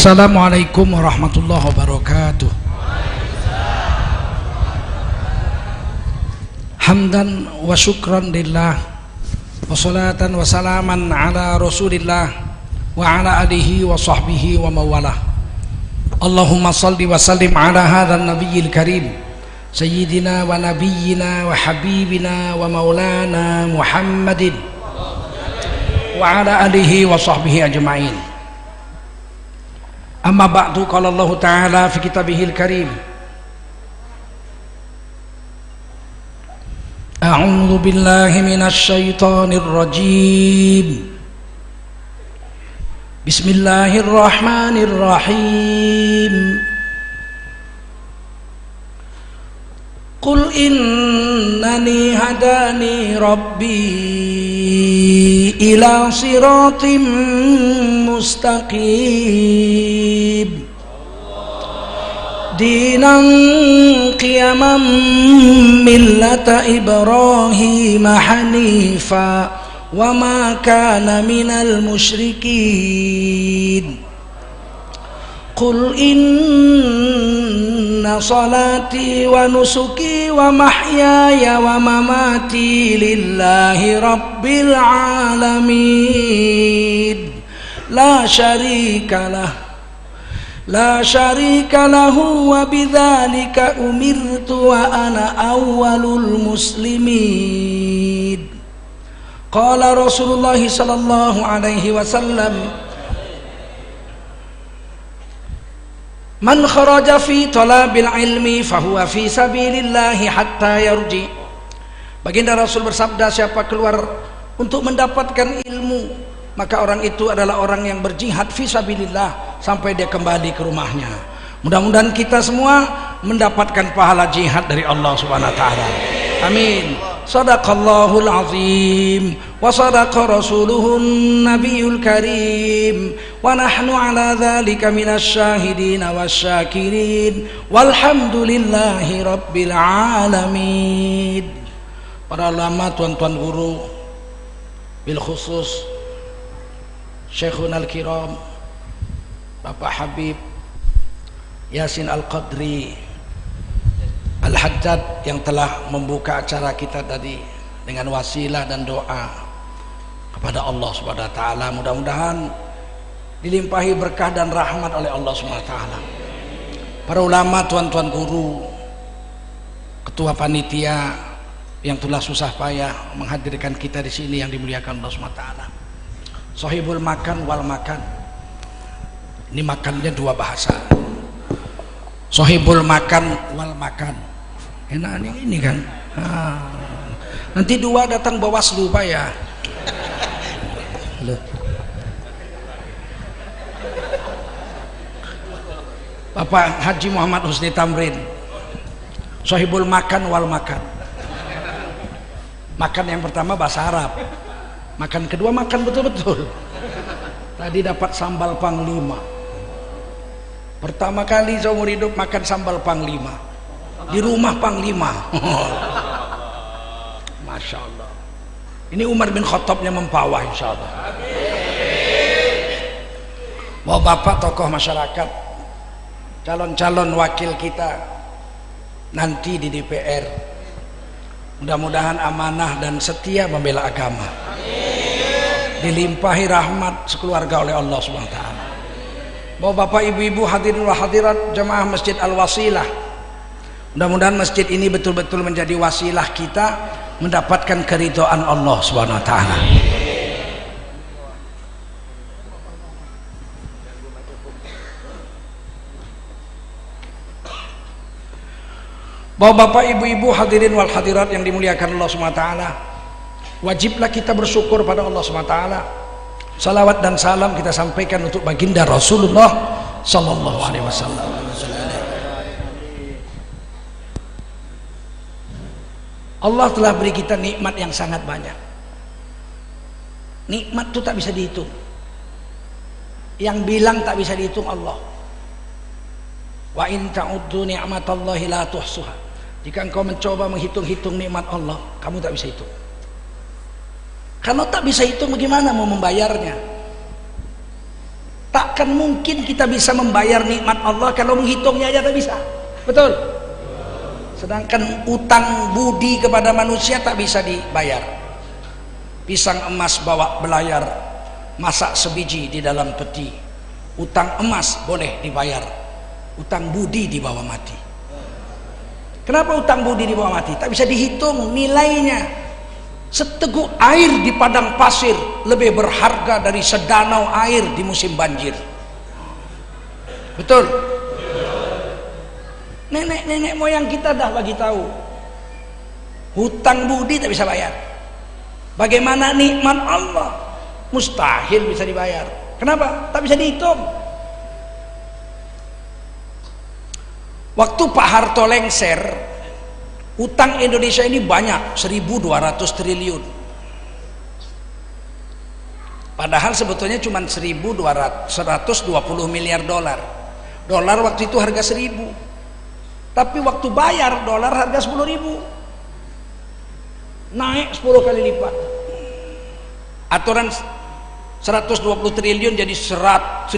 Assalamualaikum warahmatullahi wabarakatuh. Hamdan wa syukran lillah, wa salatan wa salaman ala rasulillah wa ala alihi wa sahbihi wa mawalah. Allahumma salli wa sallim ala hadzal nabiyil karim sayyidina wa nabiyyina wa habibina wa maulana Muhammadin wa ala alihi wa sahbihi ajma'in. Amma ba'du, qala Allah Ta'ala fi kitabihil karim, a'udzu billahi minasy syaithanir rajim. Bismillahirrahmanirrahim. Qul innani hadani rabbi ila siratim mustaqim dinan qiyaman millata Ibrahim hanifa wa ma kana minal musyrikin. Qul inna salati wa nusuki wa mahyaya wa mamati lillahi rabbil alamin la syarika lahu wa bidzalika umirtu wa ana awwalul muslimin. Qala Rasulullah sallallahu alaihi wasallam, man kharaja fi talabil ilmi fahuwa fi sabilillahi hatta yarji. Baginda Rasul bersabda, siapa keluar untuk mendapatkan ilmu, maka orang itu adalah orang yang berjihad fi sabilillah sampai dia kembali ke rumahnya. Mudah-mudahan kita semua mendapatkan pahala jihad dari Allah Subhanahu wa taala. Amin. Sadaqallahul azim wa sadaqa rasuluhun nabiyul karim wa nahnu ala dzalika minasy syahidin wasyakirin walhamdulillahi rabbil alamin. Para ulama, tuan-tuan guru, bil khusus Syekhun al-Kiram Bapak Habib Yasin Al-Qadri Al-Hajjad yang telah membuka acara kita tadi dengan wasilah dan doa kepada Allah Subhanahu wa taala. Mudah-mudahan dilimpahi berkah dan rahmat oleh Allah Subhanahu wa taala. Para ulama, tuan-tuan guru, ketua panitia yang telah susah payah menghadirkan kita di sini yang dimuliakan Allah Subhanahu wa taala. Sohibul makan wal makan. Ini makannya dua bahasa. Sohibul makan wal makan. Enak ini kan. Nanti dua datang Bawaslu Pak ya. Bapak Haji Muhammad Husni Tamrin, sohibul makan wal makan. Makan yang pertama bahasa Arab, makan kedua makan betul-betul. Tadi dapat sambal panglima. Pertama kali seumur hidup makan sambal panglima di rumah panglima. Masya Allah. Ini Umar bin Khattab yang mempawah, insya Allah. Bahwa bapak tokoh masyarakat, calon-calon wakil kita nanti di DPR, mudah-mudahan amanah dan setia membela agama, dilimpahi rahmat sekeluarga oleh Allah Subhanahu wa taala. Bahwa bapak ibu-ibu hadirin wa hadirat jemaah Masjid Al-Wasilah, mudah-mudahan masjid ini betul-betul menjadi wasilah kita mendapatkan keridhaan Allah Subhanahu wa taala. Bahwa bapak ibu-ibu hadirin wal hadirat yang dimuliakan Allah Subhanahu wa taala, wajiblah kita bersyukur pada Allah Subhanahu wa taala. Salawat dan salam kita sampaikan untuk baginda Rasulullah sallallahu alaihi wasallam. Allah telah beri kita nikmat yang sangat banyak. Nikmat itu tak bisa dihitung. Yang bilang tak bisa dihitung Allah. Wa in ta'uddu ni'matallahi la tuhsuha. Jika engkau mencoba menghitung-hitung nikmat Allah, kamu tak bisa hitung. Kalau tak bisa hitung, bagaimana mau membayarnya? Takkan mungkin kita bisa membayar nikmat Allah kalau menghitungnya aja tak bisa. Betul? Sedangkan utang budi kepada manusia tak bisa dibayar. Pisang emas bawa belayar, masak sebiji di dalam peti. Utang emas boleh dibayar, utang budi dibawa mati. Kenapa utang budi dibawa mati? Tak bisa dihitung nilainya. Seteguk air di padang pasir lebih berharga dari sedanau air di musim banjir. Betul? Nenek-nenek moyang kita dah bagi tahu. Hutang budi tak bisa bayar. Bagaimana nikmat Allah? Mustahil bisa dibayar. Kenapa? Tak bisa dihitung. Waktu Pak Harto lengser, utang Indonesia ini banyak, 1.200 triliun. Padahal sebetulnya cuma 1.120 miliar dolar. Dolar waktu itu harga 1.000. Tapi waktu bayar dolar harga 10.000. Naik 10 kali lipat. Aturan 120 triliun jadi 1.200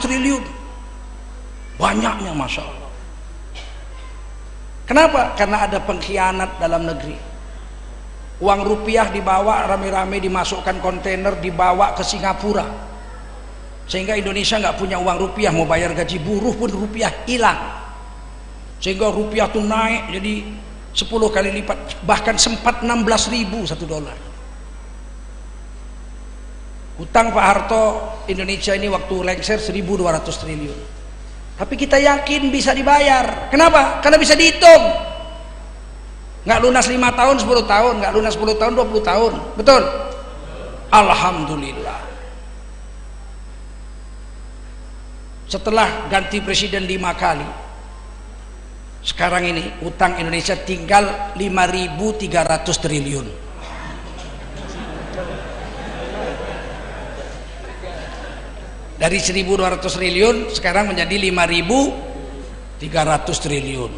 triliun. Banyaknya, Masya Allah. Kenapa? Karena ada pengkhianat dalam negeri. Uang rupiah dibawa rame-rame, dimasukkan kontainer, dibawa ke Singapura, sehingga Indonesia nggak punya uang rupiah. Mau bayar gaji buruh pun rupiah hilang, sehingga rupiah tuh naik jadi 10 kali lipat, bahkan sempat 16.000 1 dolar. Hutang Pak Harto Indonesia ini waktu lengser 1.200 triliun. Tapi kita yakin bisa dibayar. Kenapa? Karena bisa dihitung. Nggak lunas 5 tahun 10 tahun, nggak lunas 10 tahun 20 tahun. Betul? Alhamdulillah. Setelah ganti presiden 5 kali, sekarang ini utang Indonesia tinggal 5.300 triliun. Dari 1.200 triliun sekarang menjadi 5.300 triliun.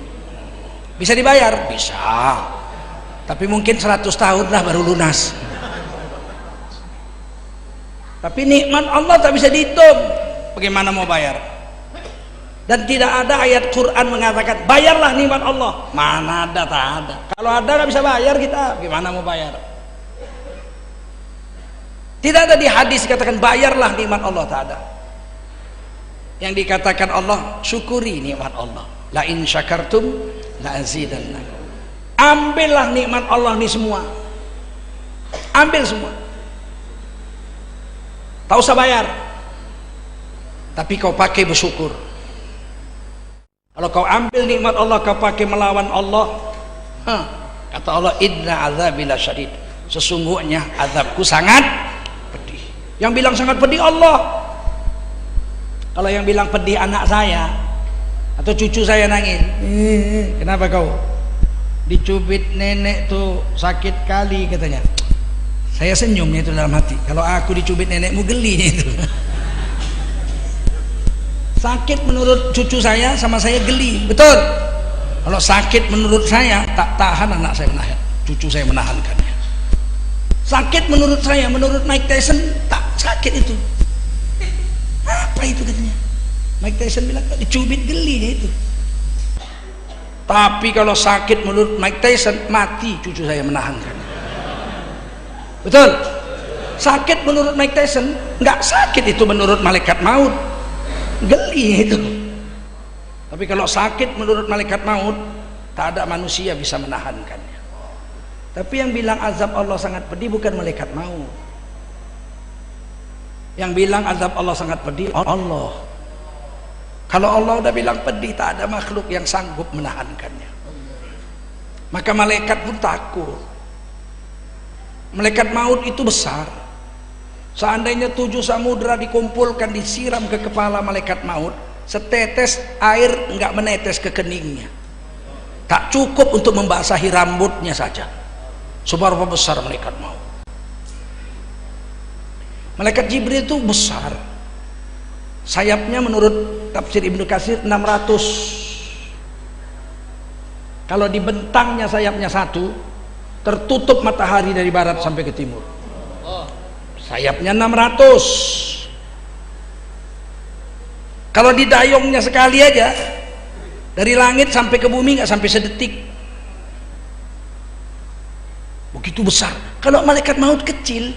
Bisa dibayar? Bisa. Tapi mungkin 100 tahun lah baru lunas. Tapi nikmat Allah tak bisa dihitung. Bagaimana mau bayar? Dan tidak ada ayat Quran mengatakan bayarlah nikmat Allah. Mana ada, tak ada. Kalau ada nggak bisa bayar kita, gimana mau bayar? Tidak ada di hadis dikatakan bayarlah nikmat Allah, tak ada. Yang dikatakan Allah, syukuri nikmat Allah. La in syakartum la azidannakum. Ambillah nikmat Allah ini semua. Ambil semua. Tak usah bayar. Tapi kau pakai bersyukur. Kalau kau ambil nikmat Allah kau pakai melawan Allah, kata Allah, inna azabi lasyadid. Sesungguhnya azabku sangat pedih. Yang bilang sangat pedih Allah. Kalau yang bilang pedih anak saya atau cucu saya nangis, kenapa kau? Dicubit nenek tuh sakit kali katanya. Saya senyumnya itu dalam hati. Kalau aku dicubit nenekmu gelinya itu. Sakit menurut cucu saya sama saya geli, betul. Kalau sakit menurut saya tak tahan anak saya menahan, cucu saya menahankannya. Sakit menurut saya, menurut Mike Tyson tak sakit itu. Apa itu katanya? Mike Tyson bilang dicubit gelinya itu. Tapi kalau sakit menurut Mike Tyson, mati cucu saya menahankan. Betul? Sakit menurut Mike Tyson, nggak sakit itu menurut malaikat maut. Geli itu. Tapi kalau sakit menurut malaikat maut, tak ada manusia bisa menahankannya. Tapi yang bilang azab Allah sangat pedih bukan malaikat maut. Yang bilang azab Allah sangat pedih Allah. Kalau Allah udah bilang pedih, tak ada makhluk yang sanggup menahankannya. Maka malaikat pun takut. Malaikat maut itu besar. Seandainya 7 samudra dikumpulkan disiram ke kepala malaikat maut, setetes air enggak menetes ke keningnya. Tak cukup untuk membasahi rambutnya saja. Seberapa besar malaikat maut. Malaikat Jibril itu besar. Sayapnya menurut tafsir Ibnu Katsir 600. Kalau dibentangnya sayapnya satu, tertutup matahari dari barat sampai ke timur. Sayapnya 600. Kalau didayungnya sekali aja dari langit sampai ke bumi nggak sampai sedetik, begitu besar. Kalau malaikat maut kecil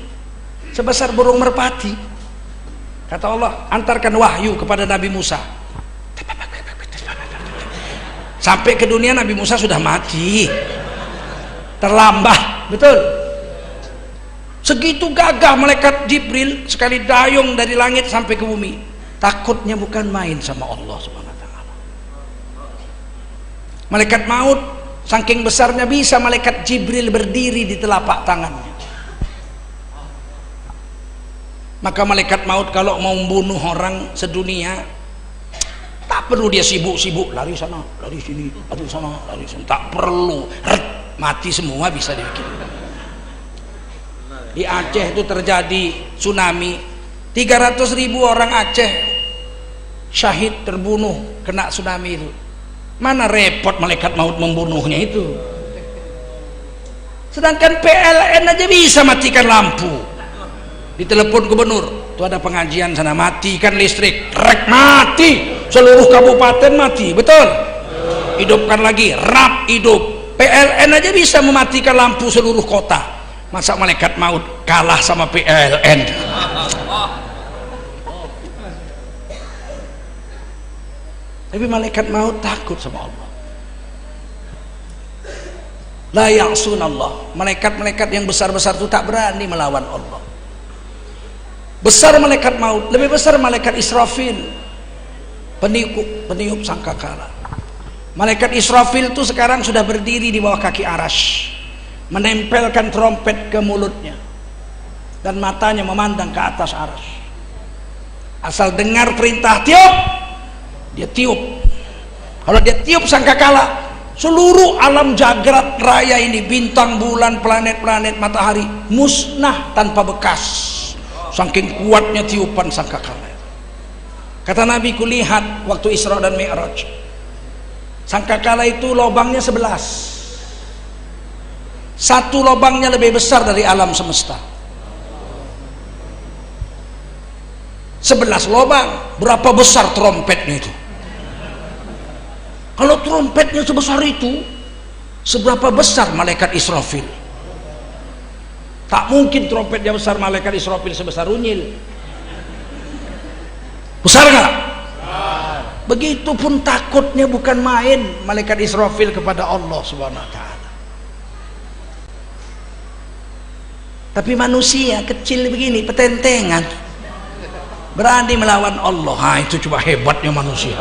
sebesar burung merpati, kata Allah, antarkan wahyu kepada Nabi Musa. Sampai ke dunia Nabi Musa sudah mati, terlambat, betul. Segitu gagah malaikat Jibril, sekali dayung dari langit sampai ke bumi. Takutnya bukan main sama Allah Subhanahu wa taala. Malaikat maut saking besarnya bisa malaikat Jibril berdiri di telapak tangannya. Maka malaikat maut kalau mau membunuh orang sedunia, tak perlu dia sibuk-sibuk lari sana, lari sini, lari sana, lari sana. Tak perlu, mati semua bisa dibikin. Di Aceh itu terjadi tsunami, 300.000 orang Aceh syahid, terbunuh kena tsunami itu. Mana repot malaikat maut membunuhnya itu. Sedangkan PLN aja bisa matikan lampu. Ditelepon gubernur, tuh ada pengajian sana, matikan listrik, rek mati, seluruh kabupaten mati, betul. Hidupkan lagi, rap hidup. PLN aja bisa mematikan lampu seluruh kota. Masa malaikat maut kalah sama PLN? Tapi malaikat maut takut sama Allah. La ya'sunallah. Malaikat-malaikat yang besar-besar itu tak berani melawan Allah. Besar malaikat maut, lebih besar malaikat Israfil, peniup sangkakala. Malaikat Israfil itu sekarang sudah berdiri di bawah kaki Arash, menempelkan trompet ke mulutnya dan matanya memandang ke atas Arash. Asal dengar perintah tiup, dia tiup. Kalau dia tiup sangkakala, seluruh alam jagat raya ini, bintang, bulan, planet-planet, matahari musnah tanpa bekas. Saking kuatnya tiupan sangkakala. Kata Nabi, kulihat waktu Isra dan Mi'raj, sangkakala itu lubangnya 11. Satu lubangnya lebih besar dari alam semesta. 11 lubang, berapa besar trompetnya itu? Kalau trompetnya sebesar itu, seberapa besar malaikat Israfil? Tak mungkin trompetnya besar malaikat Israfil sebesar unyil. Besar nggak? Begitupun takutnya bukan main malaikat Israfil kepada Allah Subhanahu wa taala. Tapi manusia kecil begini, petentengan, berani melawan Allah. Ha, itu coba hebatnya manusia.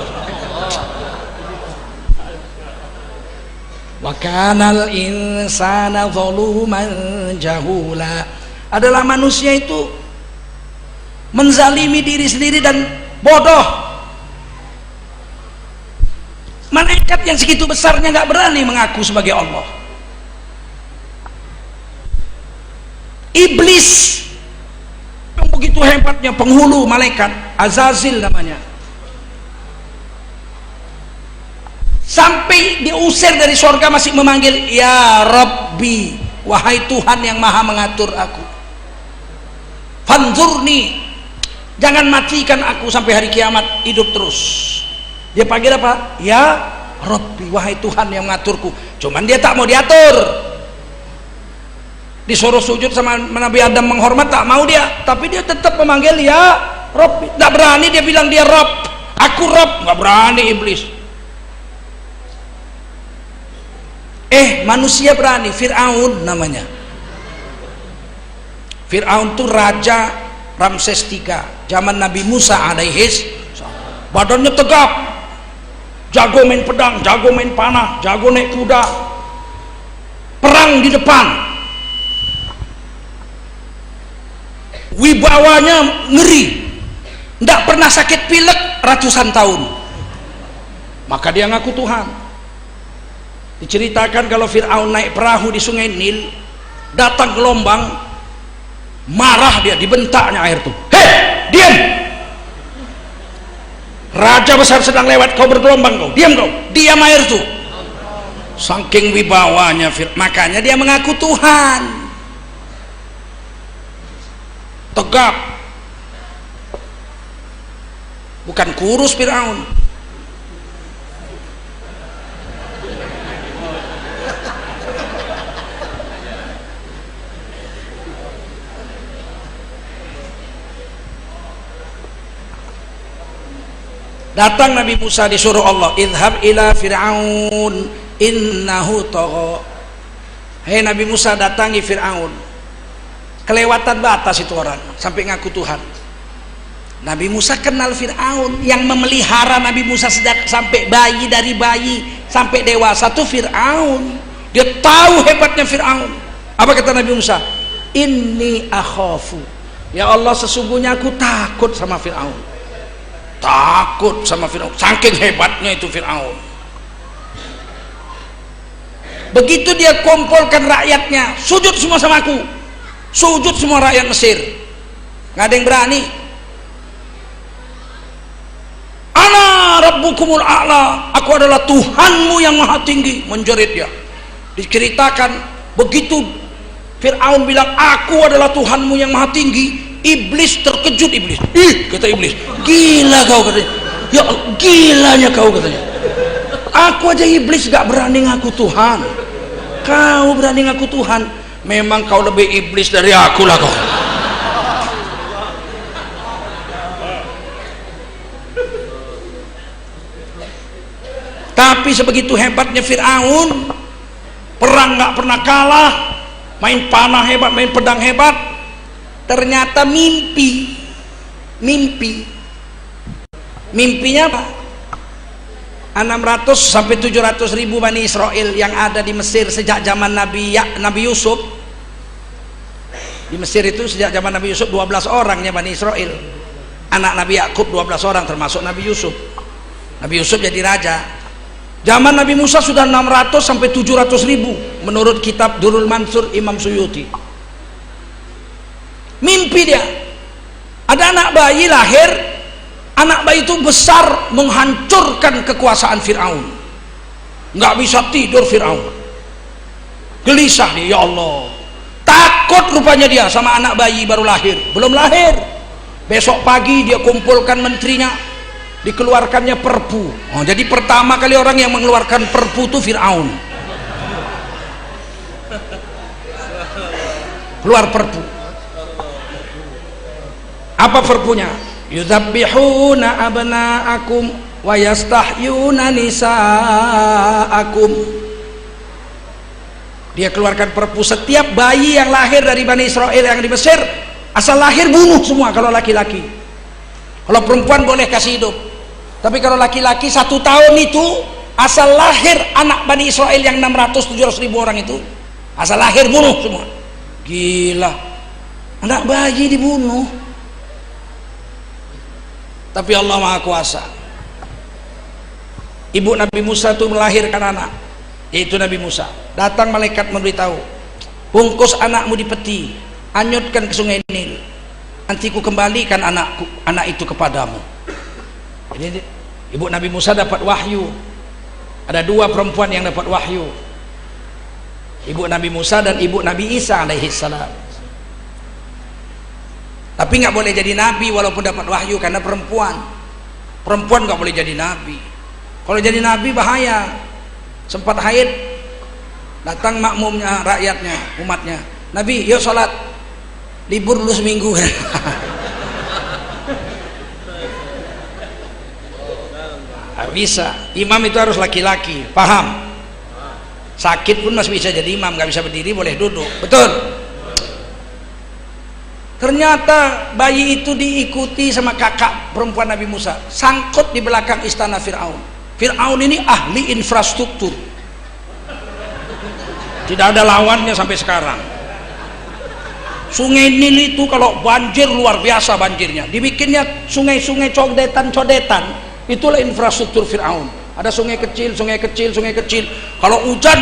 Wa kanal insana zaluman jahula. Adalah manusia itu menzalimi diri sendiri dan bodoh. Malaikat yang segitu besarnya nggak berani mengaku sebagai Allah. Iblis yang begitu hebatnya, penghulu malaikat, Azazil namanya, sampai diusir dari surga masih memanggil ya Rabbi, wahai Tuhan yang maha mengatur aku, fanzurni, jangan matikan aku sampai hari kiamat, hidup terus. Dia panggil apa? Ya Rabbi, wahai Tuhan yang mengaturku. Cuman dia tak mau diatur. Disuruh sujud sama Nabi Adam menghormat, tak mau dia, tapi dia tetap memanggil ya Rabbi. Tak berani dia bilang dia Rabb, aku Rabb, nggak berani iblis. Manusia berani. Fir'aun namanya. Fir'aun itu raja Ramses III zaman Nabi Musa alaihis. Badannya tegap, jago main pedang, jago main panah, jago naik kuda, perang di depan, wibawanya ngeri, tidak pernah sakit pilek ratusan tahun. Maka dia ngaku Tuhan. Diceritakan kalau Fir'aun naik perahu di sungai Nil, datang gelombang, marah dia, dibentaknya air tuh. Hei, diam! Raja besar sedang lewat, kau bergelombang, kau diam, kau diam air tuh. Saking wibawanya, makanya dia mengaku Tuhan. Tegap. bukan kurus Fir'aun. Datang Nabi Musa disuruh Allah, idhab ila Fir'aun innahu tagha. Hei Nabi Musa, datangi Fir'aun. Kelewatan batas itu orang sampai ngaku Tuhan. Nabi Musa kenal Fir'aun. Yang memelihara Nabi Musa sejak sampai bayi, dari bayi sampai dewasa itu Fir'aun. Dia tahu hebatnya Fir'aun. Apa kata Nabi Musa? Inni akhafu, ya Allah, sesungguhnya aku takut sama Fir'aun. Takut sama Fir'aun, saking hebatnya itu Fir'aun. Begitu dia kumpulkan rakyatnya, sujud semua sama aku, sujud semua rakyat Mesir, nggak ada yang berani. Ana rabbukumul a'la, aku adalah Tuhanmu yang maha tinggi, menjerit dia. Diceritakan begitu Fir'aun bilang aku adalah Tuhanmu yang maha tinggi, iblis terkejut. Iblis, ih, kata iblis, gila kau, katanya. Ya gilanya kau, katanya. Aku aja iblis gak berani ngaku Tuhan, kau berani ngaku Tuhan. Memang kau lebih iblis dari aku lah kau. Tapi sebegitu hebatnya Fir'aun, perang gak pernah kalah, main panah hebat, main pedang hebat. Ternyata mimpinya apa? 600 sampai 700 ribu Bani Israel yang ada di Mesir sejak zaman Nabi Yusuf. Di Mesir itu sejak zaman Nabi Yusuf 12 orangnya Bani Israel. Anak Nabi Yakub 12 orang termasuk Nabi Yusuf. Nabi Yusuf jadi raja. Zaman Nabi Musa sudah 600 sampai 700 ribu menurut kitab Durrul Mansur Imam Suyuti. Mimpi dia, ada anak bayi lahir, anak bayi itu besar menghancurkan kekuasaan Fir'aun. Nggak bisa tidur Fir'aun, gelisah dia, ya Allah, takut rupanya dia sama anak bayi baru lahir, belum lahir. Besok pagi dia kumpulkan menterinya, dikeluarkannya perpu. Oh, jadi pertama kali orang yang mengeluarkan perpu itu Fir'aun. Keluar perpu. Apa perpunya? Yudzabbihuna abna'akum wa yastahyuna nisa'akum. Dia keluarkan perpu, setiap bayi yang lahir dari Bani Israel yang di Mesir, asal lahir bunuh semua kalau laki-laki. Kalau perempuan boleh kasih hidup. Tapi kalau laki-laki 1 tahun itu, asal lahir anak Bani Israel yang 600-700 ribu orang itu, asal lahir bunuh semua. Gila, anak bayi dibunuh. Tapi Allah Maha Kuasa. Ibu Nabi Musa itu melahirkan anak, yaitu Nabi Musa. Datang malaikat memberitahu, bungkus anakmu di peti, anyutkan ke sungai Nil, nanti ku kembalikan anak itu kepadamu. Jadi ibu Nabi Musa dapat wahyu. Ada 2 perempuan yang dapat wahyu, ibu Nabi Musa dan ibu Nabi Isa alaihissalam. Tapi nggak boleh jadi nabi walaupun dapat wahyu, karena perempuan nggak boleh jadi nabi. Kalau jadi nabi bahaya. Sempat haid, datang makmumnya, rakyatnya, umatnya, Nabi yuk sholat, libur dulu seminggu. Nggak bisa, imam itu harus laki-laki, paham? Sakit pun masih bisa jadi imam, nggak bisa berdiri, boleh duduk, betul? Ternyata bayi itu diikuti sama kakak perempuan Nabi Musa, sangkut di belakang istana Fir'aun. Fir'aun ini ahli infrastruktur, tidak ada lawannya sampai sekarang. Sungai Nil itu kalau banjir luar biasa banjirnya, dibikinnya sungai-sungai codetan, itulah infrastruktur Fir'aun. Ada sungai kecil. Kalau hujan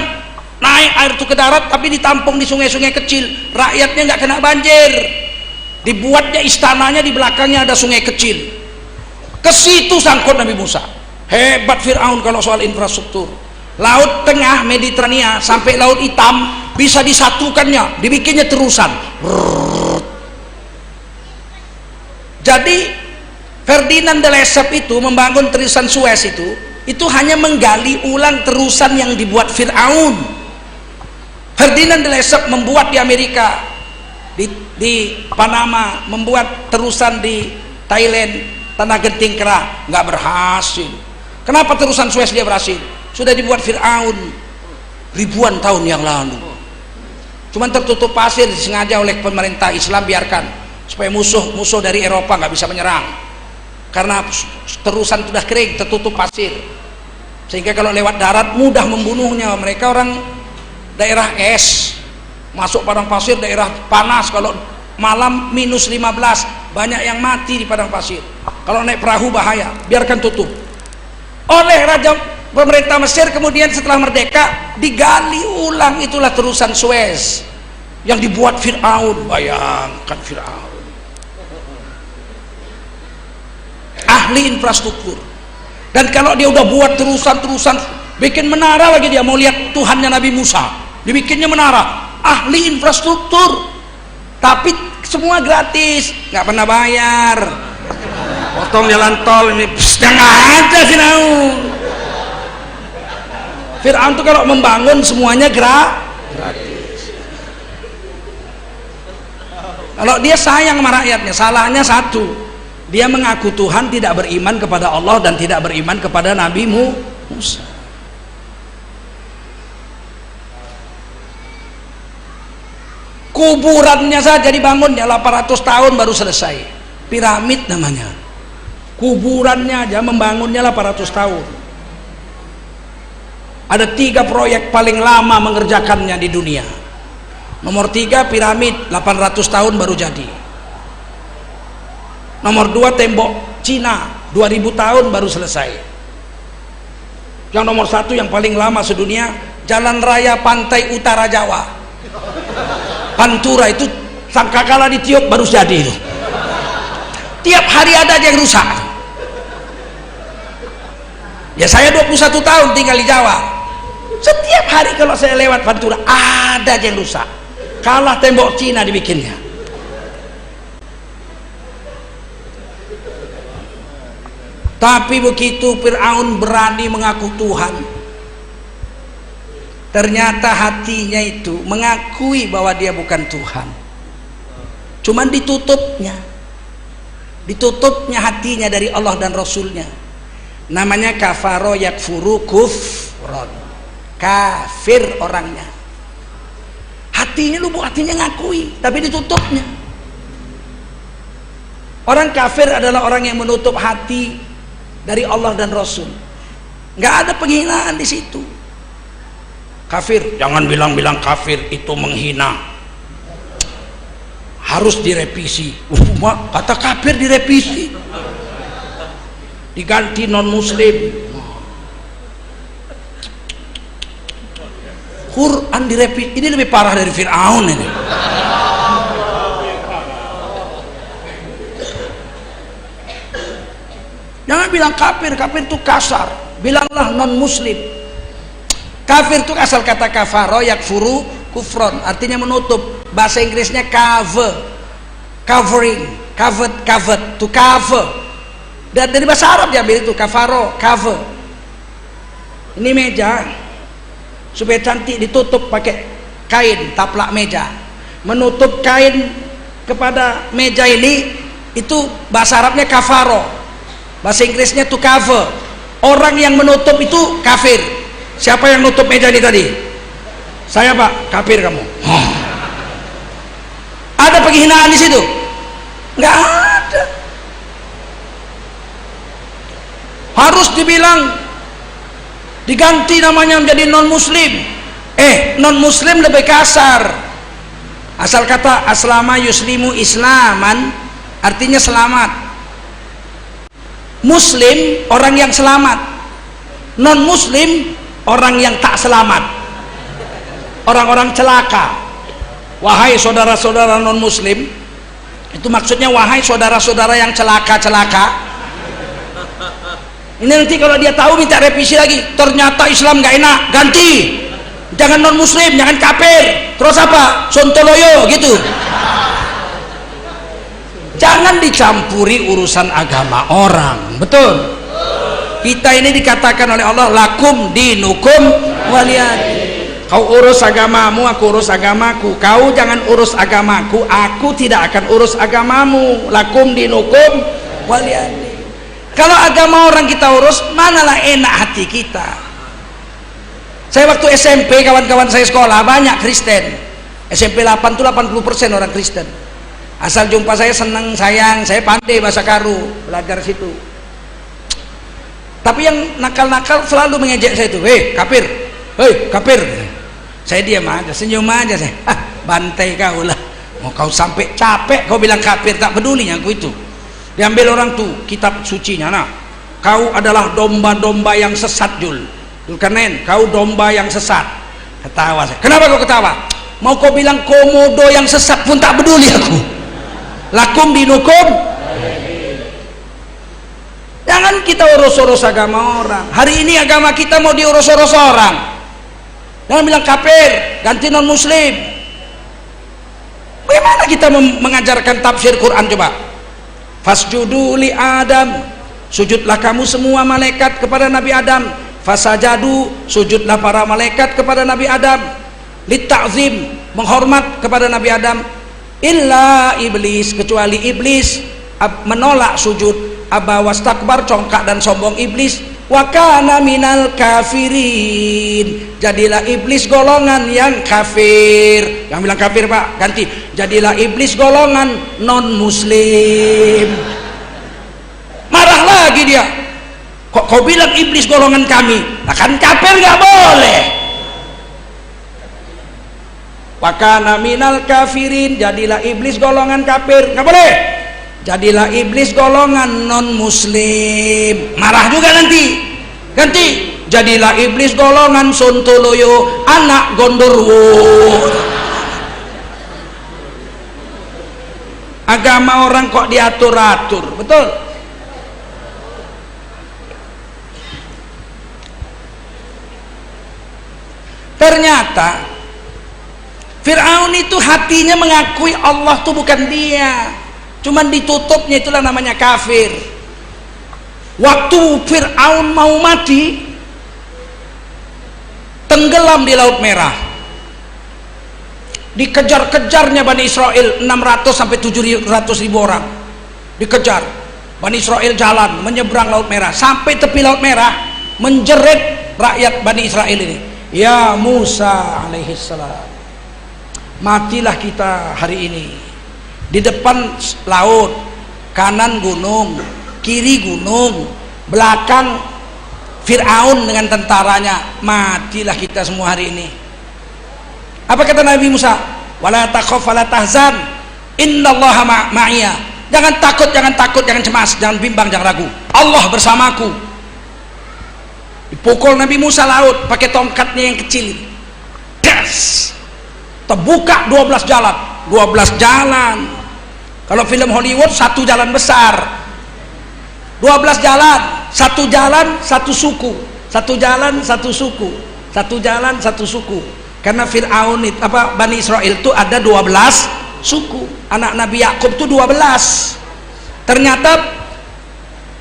naik air itu ke darat, tapi ditampung di sungai-sungai kecil, rakyatnya nggak kena banjir. Dibuatnya istananya, di belakangnya ada sungai kecil, ke situ sangkut Nabi Musa. Hebat Fir'aun kalau soal infrastruktur. Laut Tengah Mediterania sampai Laut Hitam bisa disatukannya, dibikinnya terusan. Jadi Ferdinand de Lesseps itu membangun terusan Suez itu hanya menggali ulang terusan yang dibuat Fir'aun. Ferdinand de Lesseps membuat di Amerika, di Panama, membuat terusan di Thailand, Tanah Genting Kera, nggak berhasil. Kenapa terusan Suez dia berhasil? Sudah dibuat Fir'aun ribuan tahun yang lalu, cuman tertutup pasir, disengaja oleh pemerintah Islam, biarkan supaya musuh dari Eropa nggak bisa menyerang. Karena terusan sudah kering, tertutup pasir, sehingga kalau lewat darat mudah membunuhnya. Mereka orang daerah es, masuk padang pasir, daerah panas, kalau malam -15, banyak yang mati di padang pasir. Kalau naik perahu bahaya, biarkan tutup. Oleh raja pemerintah Mesir kemudian setelah merdeka digali ulang, itulah terusan Suez yang dibuat Fir'aun. Bayangkan Fir'aun, ahli infrastruktur. Dan kalau dia udah buat terusan, bikin menara lagi, dia mau lihat Tuhannya Nabi Musa, dibikinnya menara, ahli infrastruktur. Tapi semua gratis, nggak pernah bayar. Potong jalan tol ini, jangan ada Fir'aun. Fir'aun tuh kalau membangun semuanya gratis. Kalau dia sayang sama rakyatnya, salahnya satu, dia mengaku Tuhan, tidak beriman kepada Allah dan tidak beriman kepada Nabi Musa. Kuburannya saja dibangunnya 800 tahun baru selesai. Piramid namanya. Kuburannya aja membangunnya 800 tahun. Ada 3 proyek paling lama mengerjakannya di dunia. Nomor 3 piramid, 800 tahun baru jadi. Nomor 2 tembok Cina, 2000 tahun baru selesai. Yang nomor 1 yang paling lama sedunia, jalan raya pantai utara Jawa, Pantura, itu sangkakala ditiup baru jadi itu. Tiap hari ada aja yang rusak. Ya saya 21 tahun tinggal di Jawa, setiap hari kalau saya lewat Pantura ada aja yang rusak. Kalah tembok Cina dibikinnya. Tapi begitu Fir'aun berani mengaku Tuhan, ternyata hatinya itu mengakui bahwa dia bukan Tuhan. Cuman ditutupnya hatinya dari Allah dan Rasulnya. Namanya kafaro yakfuru kufron, kafir orangnya. Hatinya lubuk, hatinya ngakui, tapi ditutupnya. Orang kafir adalah orang yang menutup hati dari Allah dan Rasul. Nggak ada penghinaan di situ. Kafir, jangan bilang-bilang kafir, itu menghina, harus direvisi. Kata kafir direvisi, diganti non muslim. Quran direvisi, ini lebih parah dari Fir'aun ini. Jangan bilang kafir, kafir itu kasar, bilanglah non muslim. Kafir itu asal kata kafaro yakfuru kufron, artinya menutup. Bahasa Inggrisnya cover, covering, covered, to cover. Dan dari bahasa Arab diambil itu, kafaro, cover. Ini meja supaya cantik ditutup pakai kain, taplak meja. Menutup kain kepada meja ini, itu bahasa Arabnya kafaro, bahasa Inggrisnya to cover. Orang yang menutup itu kafir. Siapa yang nutup meja ini tadi? Saya Pak. Kafir kamu. Ada penghinaan di situ? Nggak ada. Harus dibilang, diganti namanya menjadi non muslim. Non muslim lebih kasar. Asal kata aslama yuslimu islaman, artinya selamat. Muslim orang yang selamat, non muslim orang yang tak selamat, orang-orang celaka. Wahai saudara-saudara non muslim, itu maksudnya wahai saudara-saudara yang celaka-celaka. Ini nanti kalau dia tahu minta revisi lagi, ternyata Islam nggak enak, ganti, jangan non muslim, jangan kafir, terus apa, sontoloyo gitu. Jangan dicampuri urusan agama orang. Betul. Kita ini dikatakan oleh Allah lakum dinukum waliyadin. Kau urus agamamu, aku urus agamaku. Kau jangan urus agamaku, aku tidak akan urus agamamu. Lakum dinukum waliyadin. Kalau agama orang kita urus, manalah enak hati kita. Saya waktu SMP, kawan-kawan saya sekolah banyak Kristen. SMP 8 itu 80% orang Kristen. Asal jumpa saya senang, sayang, saya pandai bahasa Karu, belajar situ. Tapi yang nakal-nakal selalu mengejek saya itu, hei kafir, hei kafir. Saya diam aja, senyum aja saya. Bantai kau lah. Mau kau sampai capek kau bilang kafir, tak peduli aku itu. Diambil orang tuh kitab sucinya. Nah, kau adalah domba-domba yang sesat, Zulkarnain, kau domba yang sesat. Ketawa saya. Kenapa kau ketawa? Mau kau bilang komodo yang sesat pun tak peduli aku. Lakum dinukum. Jangan kita urus-urus agama orang. Hari ini agama kita mau diurus-urus orang. Jangan bilang kafir, ganti non muslim. Bagaimana kita mengajarkan tafsir Quran coba? Fasjudu li Adam, sujudlah kamu semua malaikat kepada Nabi Adam. Fasajadu, sujudlah para malaikat kepada Nabi Adam. Litta'zim, menghormat kepada Nabi Adam. Illa iblis, kecuali iblis menolak sujud. Aba wastakbar, congkak dan sombong iblis. Wa kana minal kafirin, jadilah iblis golongan yang kafir. Yang bilang kafir Pak, ganti, jadilah iblis golongan non muslim. Marah lagi dia, kok kau bilang iblis golongan kami? Nah, kan kafir nggak boleh. Wa kana minal kafirin, jadilah iblis golongan kafir, nggak boleh. Jadilah iblis golongan non muslim. Marah juga nanti, ganti, jadilah iblis golongan sontoloyo, anak gondorwo. Agama orang kok diatur-atur, betul? Ternyata Fir'aun itu hatinya mengakui Allah itu bukan dia, cuman ditutupnya, itulah namanya kafir. Waktu Fir'aun mau mati, tenggelam di Laut Merah, dikejar-kejarnya Bani Israel 600 sampai 700 ribu orang, dikejar. Bani Israel jalan menyeberang Laut Merah, sampai tepi Laut Merah, menjerit rakyat Bani Israel ini, ya Musa alaihissalam, matilah kita hari ini. Di depan laut, kanan gunung, kiri gunung, belakang Fir'aun dengan tentaranya, matilah kita semua hari ini. Apa kata Nabi Musa? Wala takhaf wala tahzan, innallaha ma'iyya. Jangan takut, jangan takut, jangan cemas, jangan bimbang, jangan ragu, Allah bersamaku. Dipukul Nabi Musa laut pakai tongkatnya yang kecil, das, terbuka 12 jalan. 12 jalan. Kalau film Hollywood satu jalan besar, 12 jalan, satu jalan satu suku, satu jalan satu suku, satu jalan satu suku. Karena Fir'aun itu, Bani Israel itu ada 12 suku, anak Nabi Yakub itu 12. Ternyata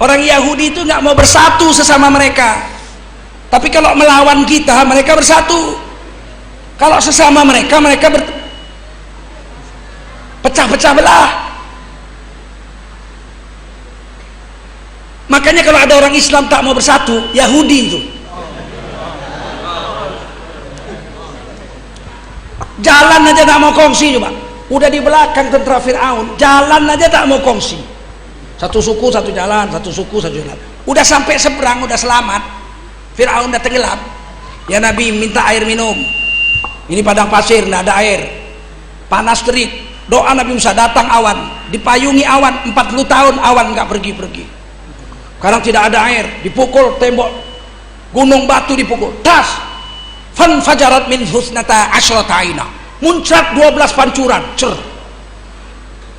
orang Yahudi itu nggak mau bersatu sesama mereka, tapi kalau melawan kita mereka bersatu. Kalau sesama mereka pecah-pecah belah. Makanya kalau ada orang Islam tak mau bersatu, Yahudi itu jalan aja tak mau kongsi. Coba, udah di belakang tentara Fir'aun, jalan aja tak mau kongsi. Satu suku satu jalan, satu suku satu jalan. Udah sampai seberang, udah selamat, Fir'aun udah tenggelam. Ya Nabi minta air minum, ini padang pasir, nggak ada air, panas terik. Doa Nabi Musa, datang awan, dipayungi awan 40 tahun, awan nggak pergi-pergi. Sekarang tidak ada air, dipukul tembok gunung batu, dipukul tas, fan fajarat min husnata asyrata aina, muncrat 12 pancuran, cer.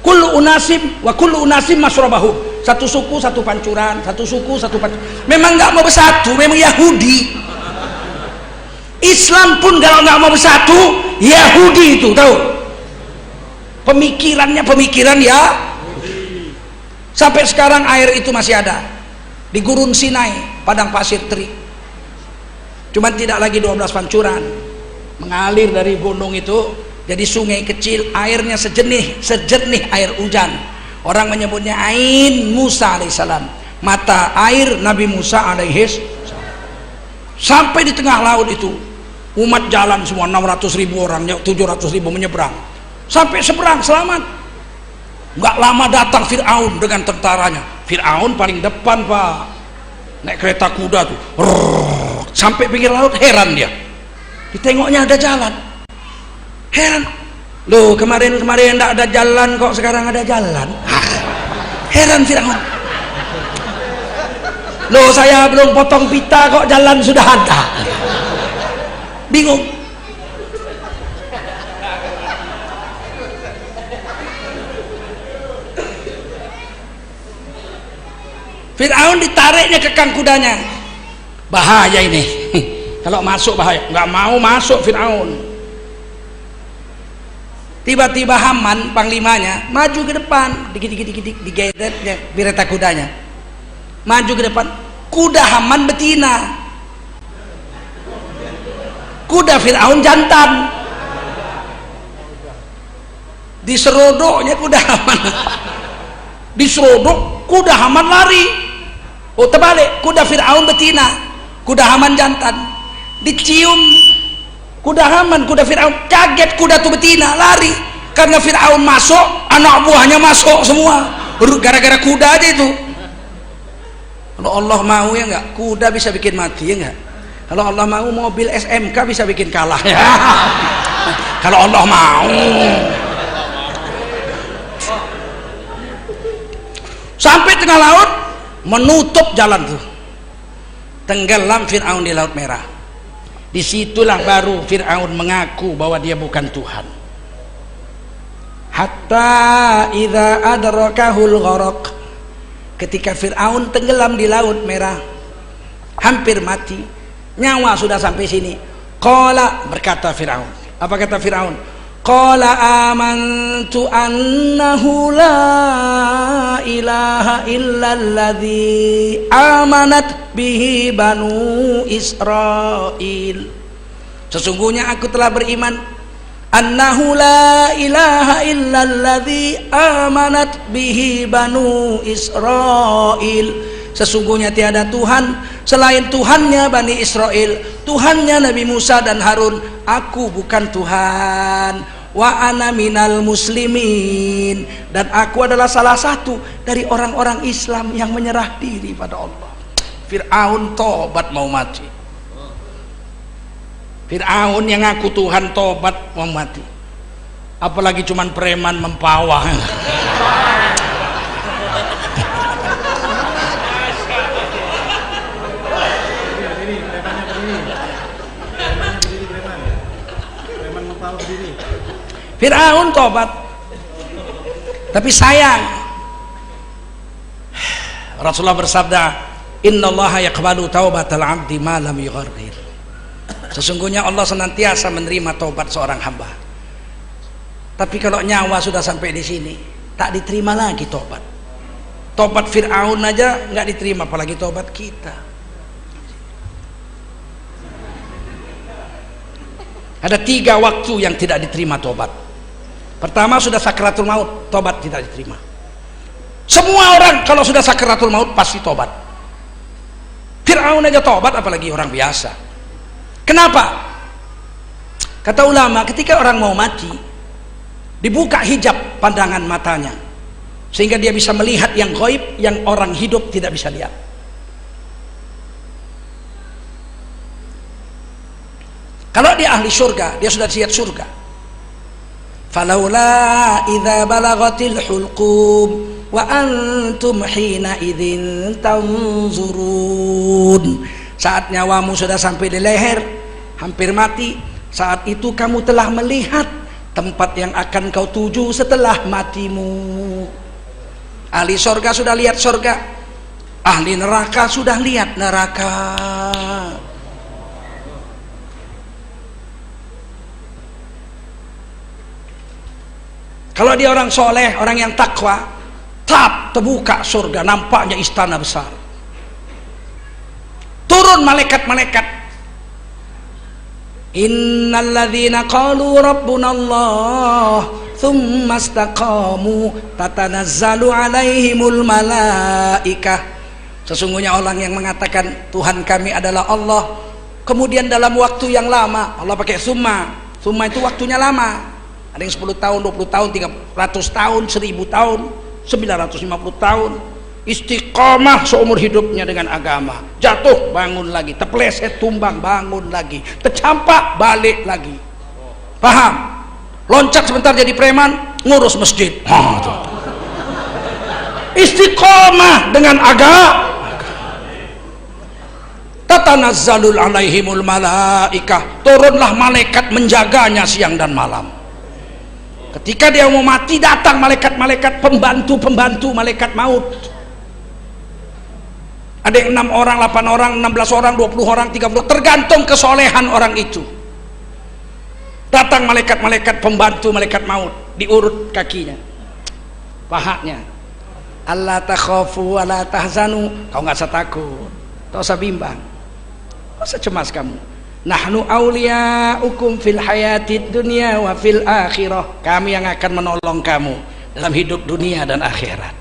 Kullu unasim wa kullu unasim masrabahu, satu suku satu pancuran, satu suku satu pancuran. Memang nggak mau bersatu, memang Yahudi. Islam pun kalau nggak mau bersatu, Yahudi itu, tahu? Pemikirannya pemikiran ya Sampai sekarang air itu masih ada di gurun Sinai, padang pasir terik. Cuman tidak lagi 12 pancuran, mengalir dari gunung itu jadi sungai kecil, airnya sejernih air hujan. Orang menyebutnya Ain Musa alaihissalam, mata air Nabi Musa alaihissalam. Sampai di tengah laut itu umat jalan semua, 600.000 orang, 700.000 menyeberang. Sampai seberang selamat. Nggak lama datang Fir'aun dengan tentaranya. Fir'aun paling depan, Pak, naik kereta kuda tuh. Sampai pinggir laut, heran dia, ditengoknya ada jalan, heran, loh kemarin nggak ada jalan kok sekarang ada jalan. Heran Fir'aun, loh saya belum potong pita kok jalan sudah ada. Bingung. Fir'aun ditariknya ke kang kudanya, bahaya ini. Kalau masuk bahaya, nggak mau masuk Fir'aun. Tiba-tiba Haman panglimanya maju ke depan, dikit digedetnya bireta kudanya, maju ke depan. Kuda Haman betina, kuda Fir'aun jantan. Diserodoknya kuda Haman, diserodok kuda Haman lari. Oh terbalik, kuda Fir'aun betina, kuda Haman jantan. Dicium kuda Haman, kuda Fir'aun, kaget kuda itu betina, lari. Karena Fir'aun masuk, anak buahnya masuk semua, gara-gara kuda aja itu. Kalau Allah mau ya enggak, kuda bisa bikin mati ya enggak. Kalau Allah mau mobil SMK bisa bikin kalah ya. Kalau Allah mau. Sampai tengah laut, menutup jalan tuh, tenggelam Fir'aun di Laut Merah. Disitulah baru Fir'aun mengaku bahwa dia bukan Tuhan. Hatta idza adrakahul gharaq, ketika Fir'aun tenggelam di Laut Merah, hampir mati, nyawa sudah sampai sini. Qala, berkata Fir'aun, apa kata Fir'aun? Qala amantu annahu la ilaha illalladzi amanat bihi banu Israil. Sesungguhnya aku telah beriman, annahu la ilaha illalladzi amanat bihi banu Israil. Sesungguhnya tiada Tuhan selain Tuhannya Bani Israel, Tuhannya Nabi Musa dan Harun. Aku bukan Tuhan. Wa ana minal muslimin, dan aku adalah salah satu dari orang-orang Islam yang menyerah diri pada Allah. Fir'aun tobat mau mati. Fir'aun yang ngaku Tuhan tobat mau mati, apalagi cuman preman mempawah. Fir'aun tobat, tapi sayang Rasulullah bersabda, innallaha yaqbalu taubatal abdi ma lam yughargir. Sesungguhnya Allah senantiasa menerima taubat seorang hamba. Tapi kalau nyawa sudah sampai di sini, tak diterima lagi tobat. Tobat Fir'aun aja nggak diterima, apalagi tobat kita. Ada 3 waktu yang tidak diterima tobat. Pertama, sudah sakratul maut, tobat tidak diterima. Semua orang kalau sudah sakratul maut pasti tobat. Fir'aun aja tobat, apalagi orang biasa. Kenapa? Kata ulama, ketika orang mau mati, dibuka hijab pandangan matanya, sehingga dia bisa melihat yang gaib yang orang hidup tidak bisa lihat. Kalau dia ahli surga, dia sudah lihat surga. Falaula idza balagatil hulqum wa antum hina idzin tanzurun. Saat nyawamu sudah sampai di leher, hampir mati, saat itu kamu telah melihat tempat yang akan kau tuju setelah matimu. Ahli surga sudah lihat surga, ahli neraka sudah lihat neraka. Kalau dia orang soleh, orang yang takwa, tap, terbuka surga, nampaknya istana besar. Turun malaikat-malaikat. Innalladzina qalu rabbunallah tsumma istaqamu tatanazzalu alaihimul malaikah. Sesungguhnya orang yang mengatakan Tuhan kami adalah Allah, kemudian dalam waktu yang lama, Allah pakai summa itu waktunya lama. Ada yang 10 tahun, 20 tahun, 300 tahun, 1000 tahun, 950 tahun. Istiqomah seumur hidupnya dengan agama. Jatuh bangun lagi, terpeleset tumbang bangun lagi, tercampak balik lagi. Paham? Loncat sebentar jadi preman, ngurus masjid. Istiqomah dengan agama. Tatanazzalul alaihimul malaikah, turunlah malaikat menjaganya siang dan malam. Ketika dia mau mati, datang malaikat-malaikat pembantu malaikat maut. Ada yang 6 orang, 8 orang, 16 orang, 20 orang, 30, tergantung kesolehan orang itu. Datang malaikat-malaikat pembantu malaikat maut, diurut kakinya, pahanya. Allah takhafu wa la tahzanu, kau nggak usah takut, kau usah bimbang, kau usah cemas kamu. Nahnu awliyaukum fil hayatid dunya wa fil akhirah, kami yang akan menolong kamu dalam hidup dunia dan akhirat.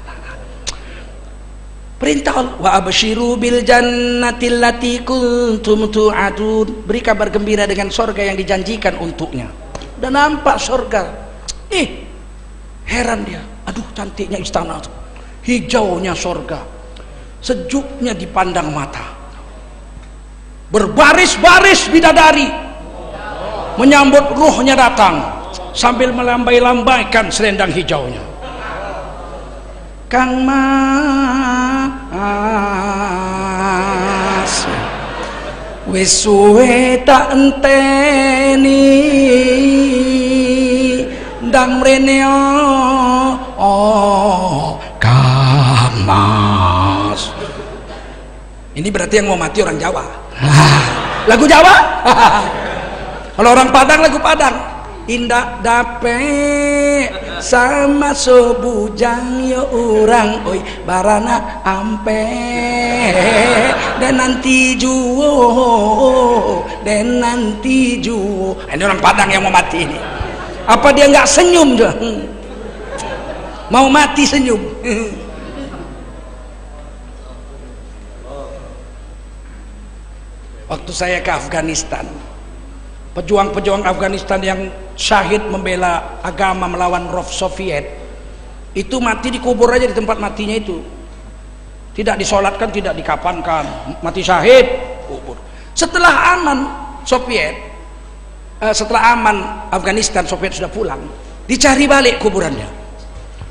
Perintah Allah, wa absyiru bil jannati allati kuntum tu'adun, beri kabar gembira dengan surga yang dijanjikan untuknya. Udah nampak surga, heran dia, aduh cantiknya istana, hijaunya surga, sejuknya dipandang mata, berbaris-baris bidadari menyambut ruhnya datang sambil melambai-lambaikan selendang hijaunya. Kang Mas wis suwe tak enteni ndang mrene Kang Mas. Ini berarti yang mau mati orang Jawa. Lagu Jawa. Kalau orang Padang lagu Padang. Indak dape sama sobujang yo orang oi barana ampe dan nanti juo. Ini orang Padang yang mau mati ini. Apa dia nggak senyum dia? Mau mati senyum. Waktu saya ke Afghanistan, pejuang-pejuang Afghanistan yang syahid membela agama melawan Roh Soviet itu mati dikubur aja di tempat matinya itu, tidak disolatkan, tidak dikafankan, mati syahid kubur. Setelah aman Soviet, setelah aman Afghanistan, Soviet sudah pulang, dicari balik kuburannya,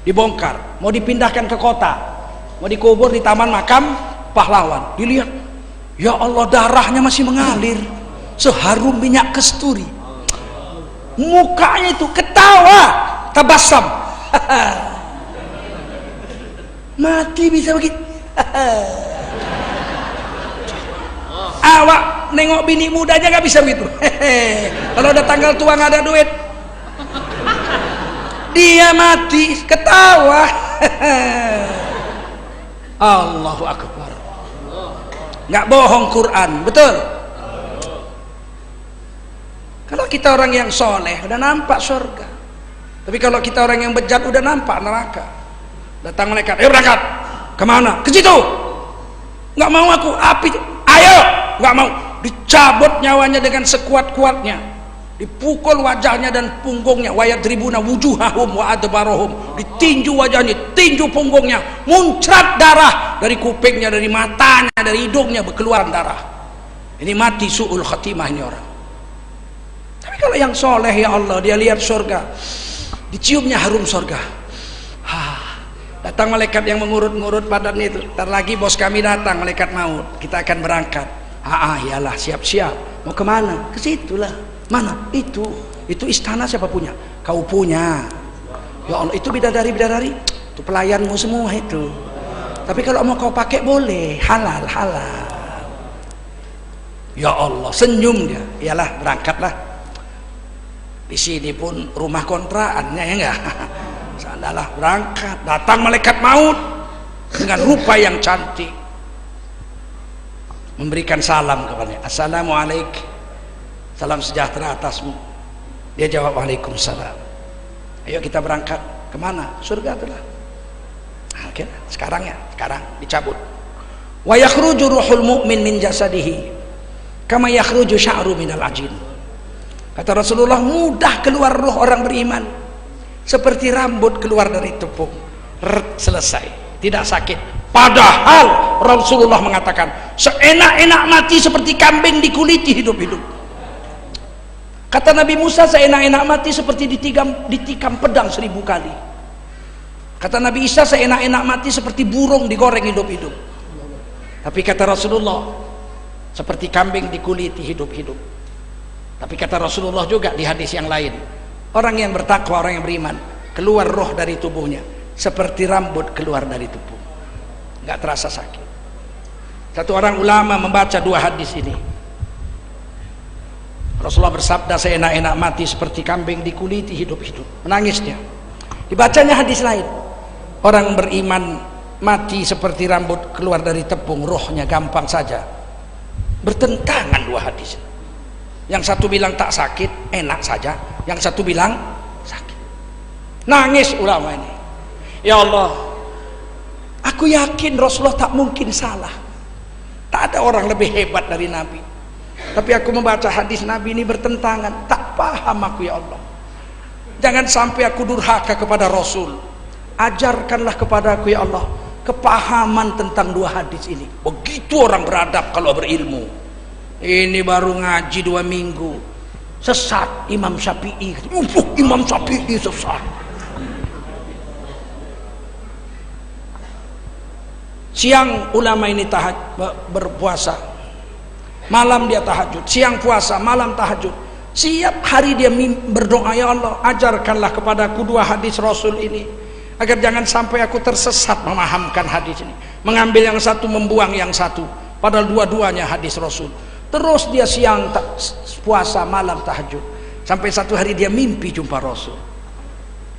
dibongkar, mau dipindahkan ke kota, mau dikubur di Taman Makam Pahlawan. Dilihat, ya Allah, darahnya masih mengalir seharum minyak kasturi. Mukanya itu ketawa, tabasam. Mati bisa begitu. Awak nengok bini mudanya nggak bisa begitu. Kalau udah tanggal tua nggak ada duit, dia mati ketawa. Allahu Akbar. Nggak bohong Quran, betul. Kalau kita orang yang soleh udah nampak surga, tapi kalau kita orang yang bejat udah nampak neraka. Datang malaikat, ayo berangkat. Kemana? Ke situ. Nggak mau aku, api. Ayo, nggak mau. Dicabut nyawanya dengan sekuat-kuatnya, dipukul wajahnya dan punggungnya. Wayadribuna wujuhahum wa adbarohum, ditinju wajahnya, tinju punggungnya, muncrat darah dari kupingnya, dari matanya, dari hidungnya, berkeluaran darah. Ini mati su'ul khatimah ini orang. Tapi kalau yang soleh, ya Allah, dia lihat surga, diciumnya harum surga. Datang malaikat yang mengurut-ngurut badannya itu. Ntar lagi bos kami datang, malaikat maut, kita akan berangkat. Iyalah, siap-siap. Mau kemana? Ke situlah. Mana? Itu istana siapa punya? Kau punya. Ya Allah, itu bidadari-bidadari, itu pelayanmu semua itu. Tapi kalau mau kau pakai boleh, halal. Ya Allah, senyum dia. Iyalah, berangkatlah. Di sini pun rumah kontraannya, ya enggak? Sudahlah, berangkat. Datang malaikat maut dengan rupa yang cantik, memberikan salam kepadanya. Assalamualaikum, salam sejahtera atasmu. Dia jawab waalaikumsalam. Ayo kita berangkat. Kemana? Surga itulah. Oke, sekarang dicabut. Wa yakhruju ruhul mu'min min jasadihi kama yakhruju sya'ru minal ajin. Kata Rasulullah, mudah keluar roh orang beriman seperti rambut keluar dari tepung. Selesai, tidak sakit. Padahal Rasulullah mengatakan seenak-enak mati seperti kambing dikuliti hidup-hidup. Kata Nabi Musa, seenak-enak mati seperti ditikam pedang 1000 kali. Kata Nabi Isa, seenak-enak mati seperti burung digoreng hidup-hidup. Tapi kata Rasulullah, seperti kambing dikuliti hidup-hidup. Tapi kata Rasulullah juga di hadis yang lain, orang yang bertakwa, orang yang beriman, keluar roh dari tubuhnya seperti rambut keluar dari tubuh, nggak terasa sakit. Satu orang ulama membaca 2 hadis ini. Rasulullah bersabda, seenak-enak mati seperti kambing dikuliti hidup-hidup. Menangis dia. Dibacanya hadis lain, orang beriman mati seperti rambut keluar dari tepung, rohnya gampang saja. Bertentangan 2 hadis. Yang satu bilang tak sakit, enak saja. Yang satu bilang sakit. Nangis ulama ini. Ya Allah, aku yakin Rasulullah tak mungkin salah. Tak ada orang lebih hebat dari Nabi. Tapi aku membaca hadis Nabi ini bertentangan. Tak paham aku, ya Allah. Jangan sampai aku durhaka kepada Rasul. Ajarkanlah kepada aku, ya Allah, kepahaman tentang 2 hadis ini. Begitu orang beradab kalau berilmu. Ini baru ngaji 2 minggu sesat Imam Syafi'i. Imam Syafi'i sesat. Siang ulama ini berpuasa, malam dia tahajud. Siang puasa, malam tahajud. Siap hari dia berdoa, ya Allah, ajarkanlah kepadaku 2 hadis Rasul ini, agar jangan sampai aku tersesat memahamkan hadis ini, mengambil yang satu, membuang yang satu, padahal dua-duanya hadis Rasul. Terus dia siang puasa, malam tahajud, sampai satu hari dia mimpi jumpa Rasul.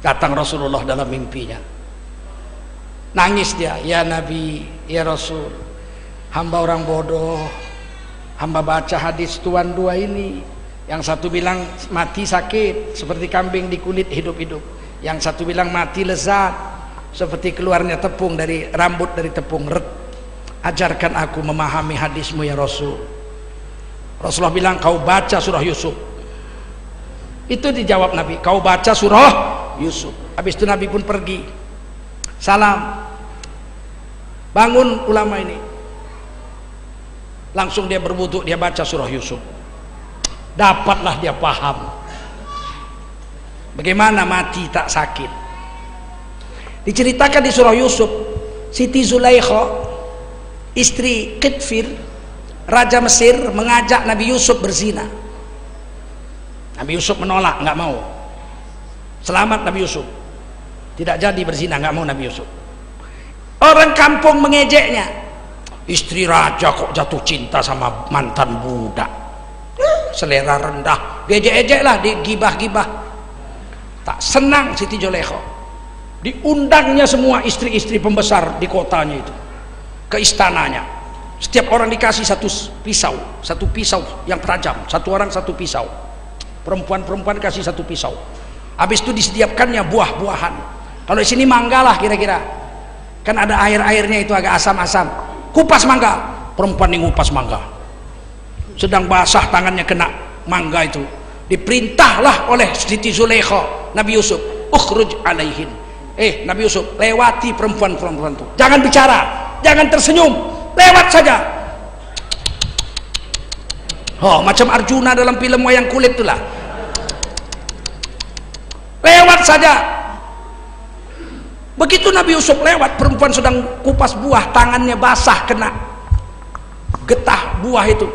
Datang Rasulullah dalam mimpinya, nangis dia, ya Nabi, ya Rasul, hamba orang bodoh, hamba baca hadis Tuhan 2 ini. Yang satu bilang mati sakit seperti kambing dikulit hidup-hidup, yang satu bilang mati lezat seperti keluarnya tepung dari rambut dari tepung. Ajarkan aku memahami hadismu ya Rasul. Rasulullah bilang, kau baca surah Yusuf. Itu dijawab Nabi, kau baca surah Yusuf. Habis itu Nabi pun pergi, salam, bangun ulama ini, langsung dia berwudu, dia baca surah Yusuf. Dapatlah dia paham bagaimana mati tak sakit. Diceritakan di surah Yusuf, Siti Zulaikha, istri Qitfir, raja Mesir, mengajak Nabi Yusuf berzina. Nabi Yusuf menolak, nggak mau. Selamat Nabi Yusuf, tidak jadi berzina, nggak mau Nabi Yusuf. Orang kampung mengejeknya, istri raja kok jatuh cinta sama mantan budak, selera rendah, diejek-ejek lah, digibah-gibah. Tak senang Siti Zulaikha, diundangnya semua istri-istri pembesar di kotanya itu ke istananya. Setiap orang dikasih satu pisau yang tajam, satu orang satu pisau, perempuan-perempuan kasih satu pisau. Habis itu disediakannya buah-buahan. Kalau di sini mangga lah kira-kira, kan ada air-airnya itu agak asam-asam, kupas mangga, perempuan yang ngupas mangga, sedang basah tangannya kena mangga itu, diperintahlah oleh Siti Zulaikha Nabi Yusuf, ukhruj alaihin, Nabi Yusuf, lewati perempuan-perempuan itu, jangan bicara, jangan tersenyum, lewat saja. Oh, macam Arjuna dalam film wayang kulit itulah, lewat saja. Begitu Nabi Yusuf lewat, perempuan sedang kupas buah, tangannya basah kena getah buah itu,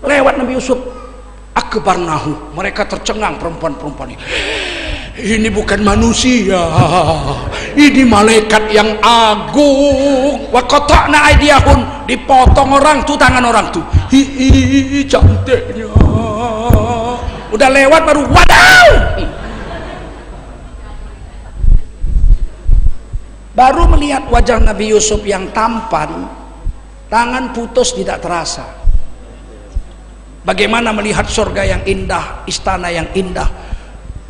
lewat Nabi Yusuf, akbarnahu, mereka tercengang perempuan-perempuan ini bukan manusia, ini malaikat yang agung. Wa qata'na aydiyahum, dipotong orang tuh tangan orang tuh. Hi cantiknya. Udah lewat baru wadaw. Baru melihat wajah Nabi Yusuf yang tampan, tangan putus tidak terasa. Bagaimana melihat surga yang indah, istana yang indah,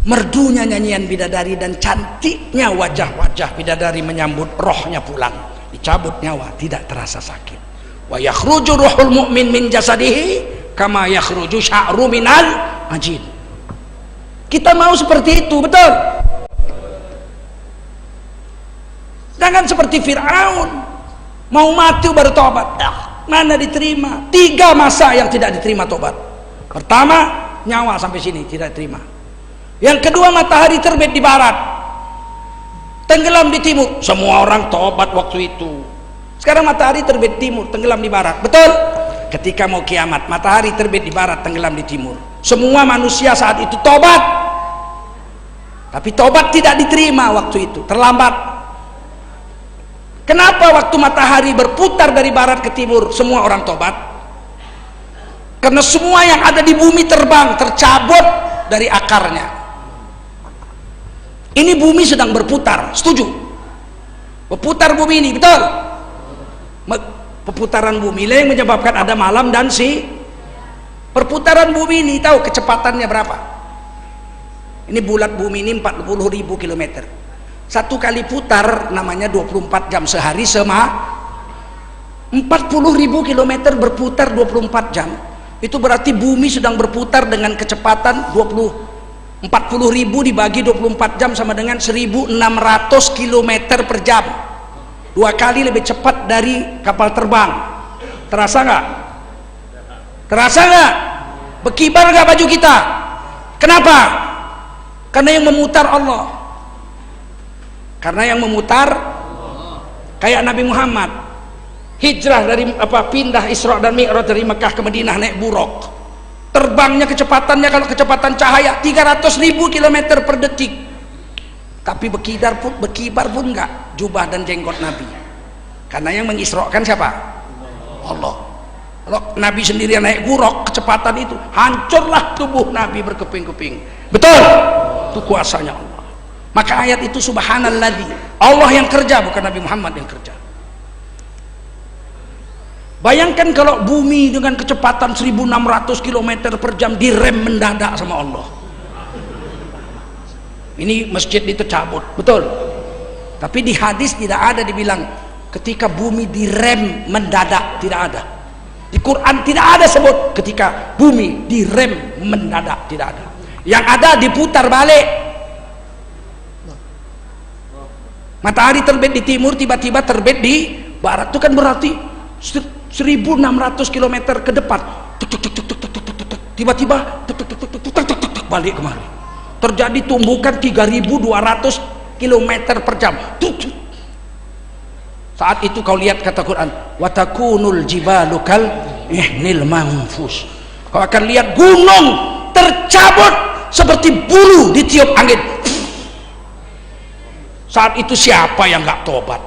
merdunya nyanyian bidadari, dan cantiknya wajah-wajah bidadari menyambut rohnya pulang. Dicabut nyawa, tidak terasa sakit. Wa yakhruju ruhul mu'min min jasadihi kama yakhruju sya'ru minal ajin. Kita mau seperti itu, betul? Jangan seperti Fir'aun, mau mati baru tobat. Mana diterima? 3 masa yang tidak diterima tobat. Pertama, nyawa sampai sini tidak diterima. Yang kedua, matahari terbit di barat, tenggelam di timur. Semua orang tobat waktu itu. Sekarang matahari terbit di timur, tenggelam di barat. Betul? Ketika mau kiamat, matahari terbit di barat, tenggelam di timur. Semua manusia saat itu tobat. Tapi tobat tidak diterima waktu itu, terlambat. Kenapa waktu matahari berputar dari barat ke timur semua orang tobat? Karena semua yang ada di bumi terbang, tercabut dari akarnya. Ini bumi sedang berputar, setuju? Berputar bumi ini, betul? Perputaran bumi lah yang menyebabkan ada malam dan perputaran bumi ini, tahu kecepatannya berapa? Ini bulat bumi ini 40.000 km. Satu kali putar namanya 24 jam sehari, 40.000 km berputar 24 jam. Itu berarti bumi sedang berputar dengan kecepatan 40.000 dibagi 24 jam sama dengan 1.600 km per jam. 2 kali lebih cepat dari kapal terbang. Terasa nggak? Terasa nggak? Berkibar nggak baju kita? Kenapa? Karena yang memutar Allah. Karena yang memutar kayak Nabi Muhammad hijrah dari pindah Isra dan Mi'raj dari Mekah ke Madinah naik buruk. Terbangnya kecepatannya kalau kecepatan cahaya 300.000 km per detik. Tapi berkibar pun enggak jubah dan jenggot Nabi. Karena yang mengisrakan siapa? Allah. Kalau Nabi sendiri naik buruk kecepatan itu, hancurlah tubuh Nabi berkeping-keping. Betul? Itu kuasanya Allah. Maka ayat itu subhanalladzi, Allah yang kerja, bukan Nabi Muhammad yang kerja. Bayangkan kalau bumi dengan kecepatan 1.600 km per jam direm mendadak sama Allah. Ini masjid ditercabut, betul? Tapi di hadis tidak ada dibilang ketika bumi direm mendadak, tidak ada. Di Quran tidak ada sebut ketika bumi direm mendadak, tidak ada. Yang ada diputar balik. Matahari terbit di timur, tiba-tiba terbit di barat, itu kan berarti 1.600 km ke depan. Tiba-tiba balik kemari. Terjadi tumbukan 3.200 km per jam. Saat itu kau lihat kata Quran, watakunul jibalu kal ihnil manfus. Kau akan lihat gunung tercabut seperti bulu ditiup angin. Saat itu siapa yang nggak tobat?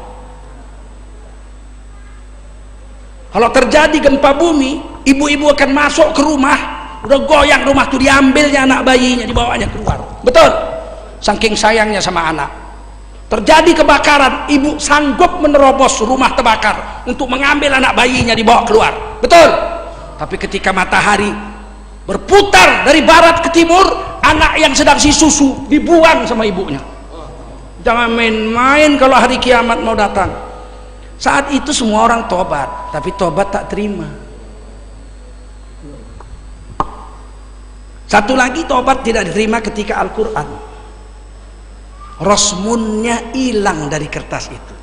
Kalau terjadi gempa bumi, ibu-ibu akan masuk ke rumah, udah goyang rumah tuh, diambilnya anak bayinya, dibawanya keluar. Betul? Saking sayangnya sama anak. Terjadi kebakaran, ibu sanggup menerobos rumah terbakar untuk mengambil anak bayinya, dibawa keluar. Betul? Tapi ketika matahari berputar dari barat ke timur, anak yang sedang susu dibuang sama ibunya. Jangan main-main kalau hari kiamat mau datang. Saat itu semua orang tobat, tapi tobat tak terima. Satu lagi tobat tidak diterima ketika Al-Quran rosmunnya hilang dari kertas itu,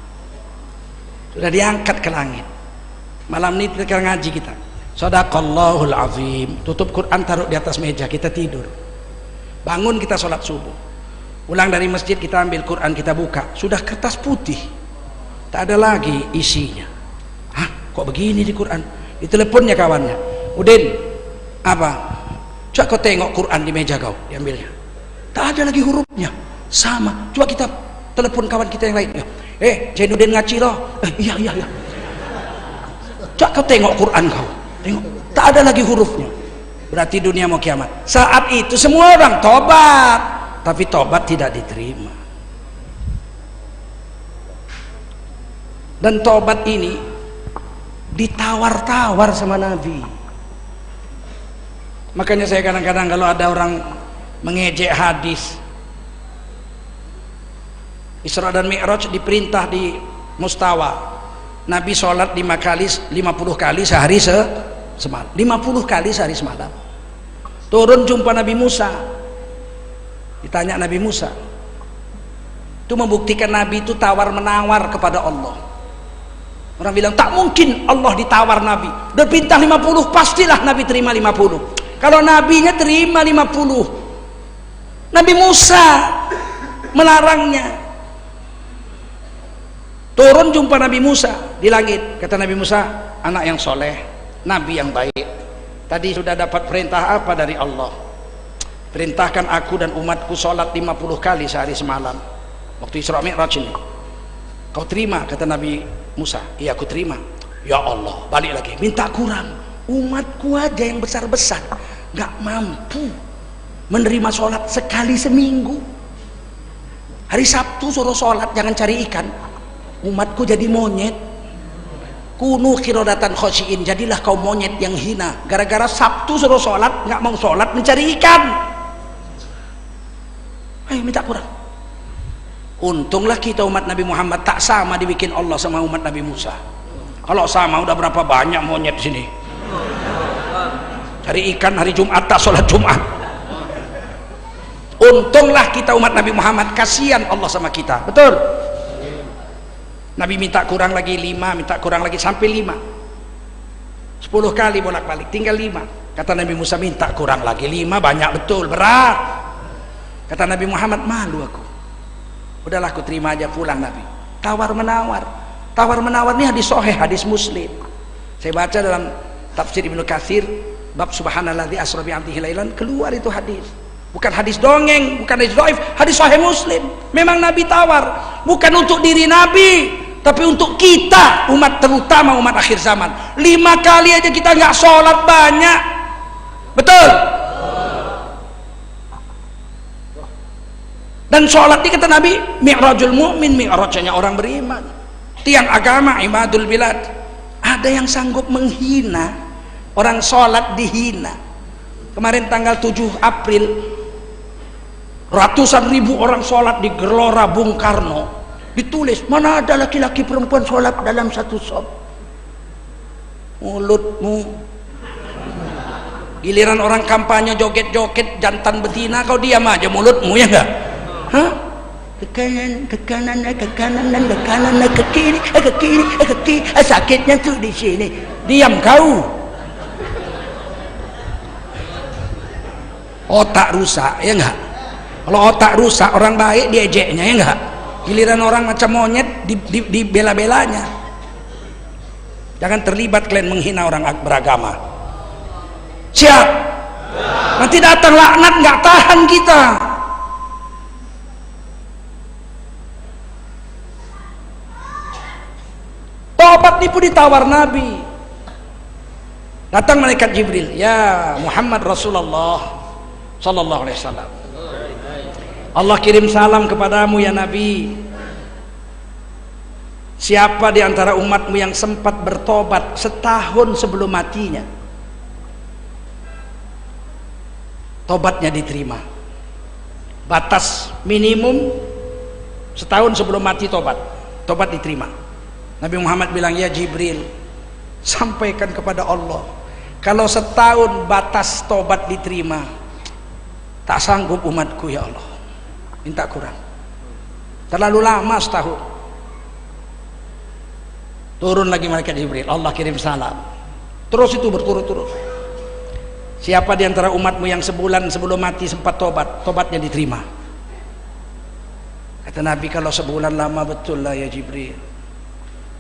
sudah diangkat ke langit. Malam ini kita ngaji kita Shadaqallahul azim, tutup Quran taruh di atas meja, kita tidur. Bangun kita sholat subuh, pulang dari masjid kita ambil Quran, kita buka, sudah kertas putih, tak ada lagi isinya. Hah, kok begini di Quran? Diteleponnya kawannya, Udin, apa? Coba kau tengok Quran di meja kau, diambilnya, tak ada lagi hurufnya, sama. Coba kita telepon kawan kita yang lain, Jainuddin ngaji loh, iya. Coba kau tengok Quran kau, tengok, tak ada lagi hurufnya. Berarti dunia mau kiamat. Saat itu semua orang tobat, tapi tobat tidak diterima. Dan tobat ini ditawar-tawar sama Nabi. Makanya saya kadang-kadang kalau ada orang mengejek hadis Isra dan Mi'raj, diperintah di Mustawa Nabi sholat 50 kali sehari semalam, 50 kali sehari semalam. Turun jumpa Nabi Musa, ditanya Nabi Musa, itu membuktikan Nabi itu tawar menawar kepada Allah. Orang bilang tak mungkin Allah ditawar Nabi, udah perintah 50 pastilah Nabi terima 50. Kalau Nabinya terima 50, Nabi Musa melarangnya. Turun jumpa Nabi Musa di langit, kata Nabi Musa, anak yang soleh, Nabi yang baik, tadi sudah dapat perintah apa dari Allah? Perintahkan aku dan umatku sholat 50 kali sehari semalam waktu Isra Mi'raj ini. Kau terima? Kata Nabi Musa, iya aku terima. Ya Allah, balik lagi, minta kurang. Umatku aja yang besar-besar gak mampu menerima sholat sekali seminggu. Hari Sabtu suruh sholat, jangan cari ikan, umatku jadi monyet. Kunu qiradatan khosyiin, jadilah kaum monyet yang hina. Gara-gara Sabtu suruh sholat, gak mau sholat, mencari ikan. Ayo minta kurang. Untunglah kita umat Nabi Muhammad tak sama dibikin Allah sama umat Nabi Musa. Kalau sama udah berapa banyak monyet sini. Cari ikan hari Jumat tak sholat Jumat. Untunglah kita umat Nabi Muhammad, kasihan Allah sama kita. Betul? Nabi minta kurang lagi 5, minta kurang lagi sampai 5. 10 kali bolak-balik, tinggal 5. Kata Nabi Musa, minta kurang lagi 5, banyak betul, berat. Kata Nabi Muhammad, malu aku. Udahlah aku terima aja, pulang Nabi. Tawar menawar. Tawar menawar ini hadis sahih, hadis Muslim. Saya baca dalam tafsir Ibnu Katsir bab subhanalladzi asra bi 'abdihi lailan, keluar itu hadis. Bukan hadis dongeng, bukan hadis dhaif, hadis sahih Muslim. Memang Nabi tawar, bukan untuk diri Nabi, tapi untuk kita, umat, terutama umat akhir zaman. 5 kali aja kita nggak sholat banyak. Betul? Dan sholat ini kata Nabi, mi'rajul mu'min, mi'rajnya orang beriman. Tiang agama, imadul bilad. Ada yang sanggup menghina, orang sholat dihina. Kemarin tanggal 7 April, ratusan ribu orang sholat di Gelora Bung Karno. Ditulis, mana ada laki-laki perempuan sholat dalam satu shop. Mulutmu. Giliran orang kampanye joget-joget jantan betina, kau diam aja mulutmu, ya enggak? Hah? Ke kanan, ke kanan, ke kanan, ke kanan, ke kiri, ke kiri, ke kiri. Sakitnya tuh di sini. Diam kau. Otak rusak, ya enggak? Kalau otak rusak, orang baik diejeknya, ya enggak? Giliran orang macam monyet di bela-belanya. Jangan terlibat kalian menghina orang beragama. Siap? Nanti datang laknat, nggak tahan kita. Tobat nipu ditawar Nabi. Datang malaikat Jibril, ya Muhammad Rasulullah sallallahu alaihi wasallam, Allah kirim salam kepadamu ya Nabi. Siapa di antara umatmu yang sempat bertobat setahun sebelum matinya, tobatnya diterima. Batas minimum setahun sebelum mati tobat diterima. Nabi Muhammad bilang, ya Jibril, sampaikan kepada Allah, kalau setahun batas tobat diterima, tak sanggup umatku ya Allah, minta kurang, terlalu lama setahun. Turun lagi malaikat Jibril, Allah kirim salam, terus itu berturut-turut. Siapa di antara umatmu yang sebulan sebelum mati sempat tobat, tobatnya diterima. Kata Nabi, kalau sebulan lama betul lah ya Jibril,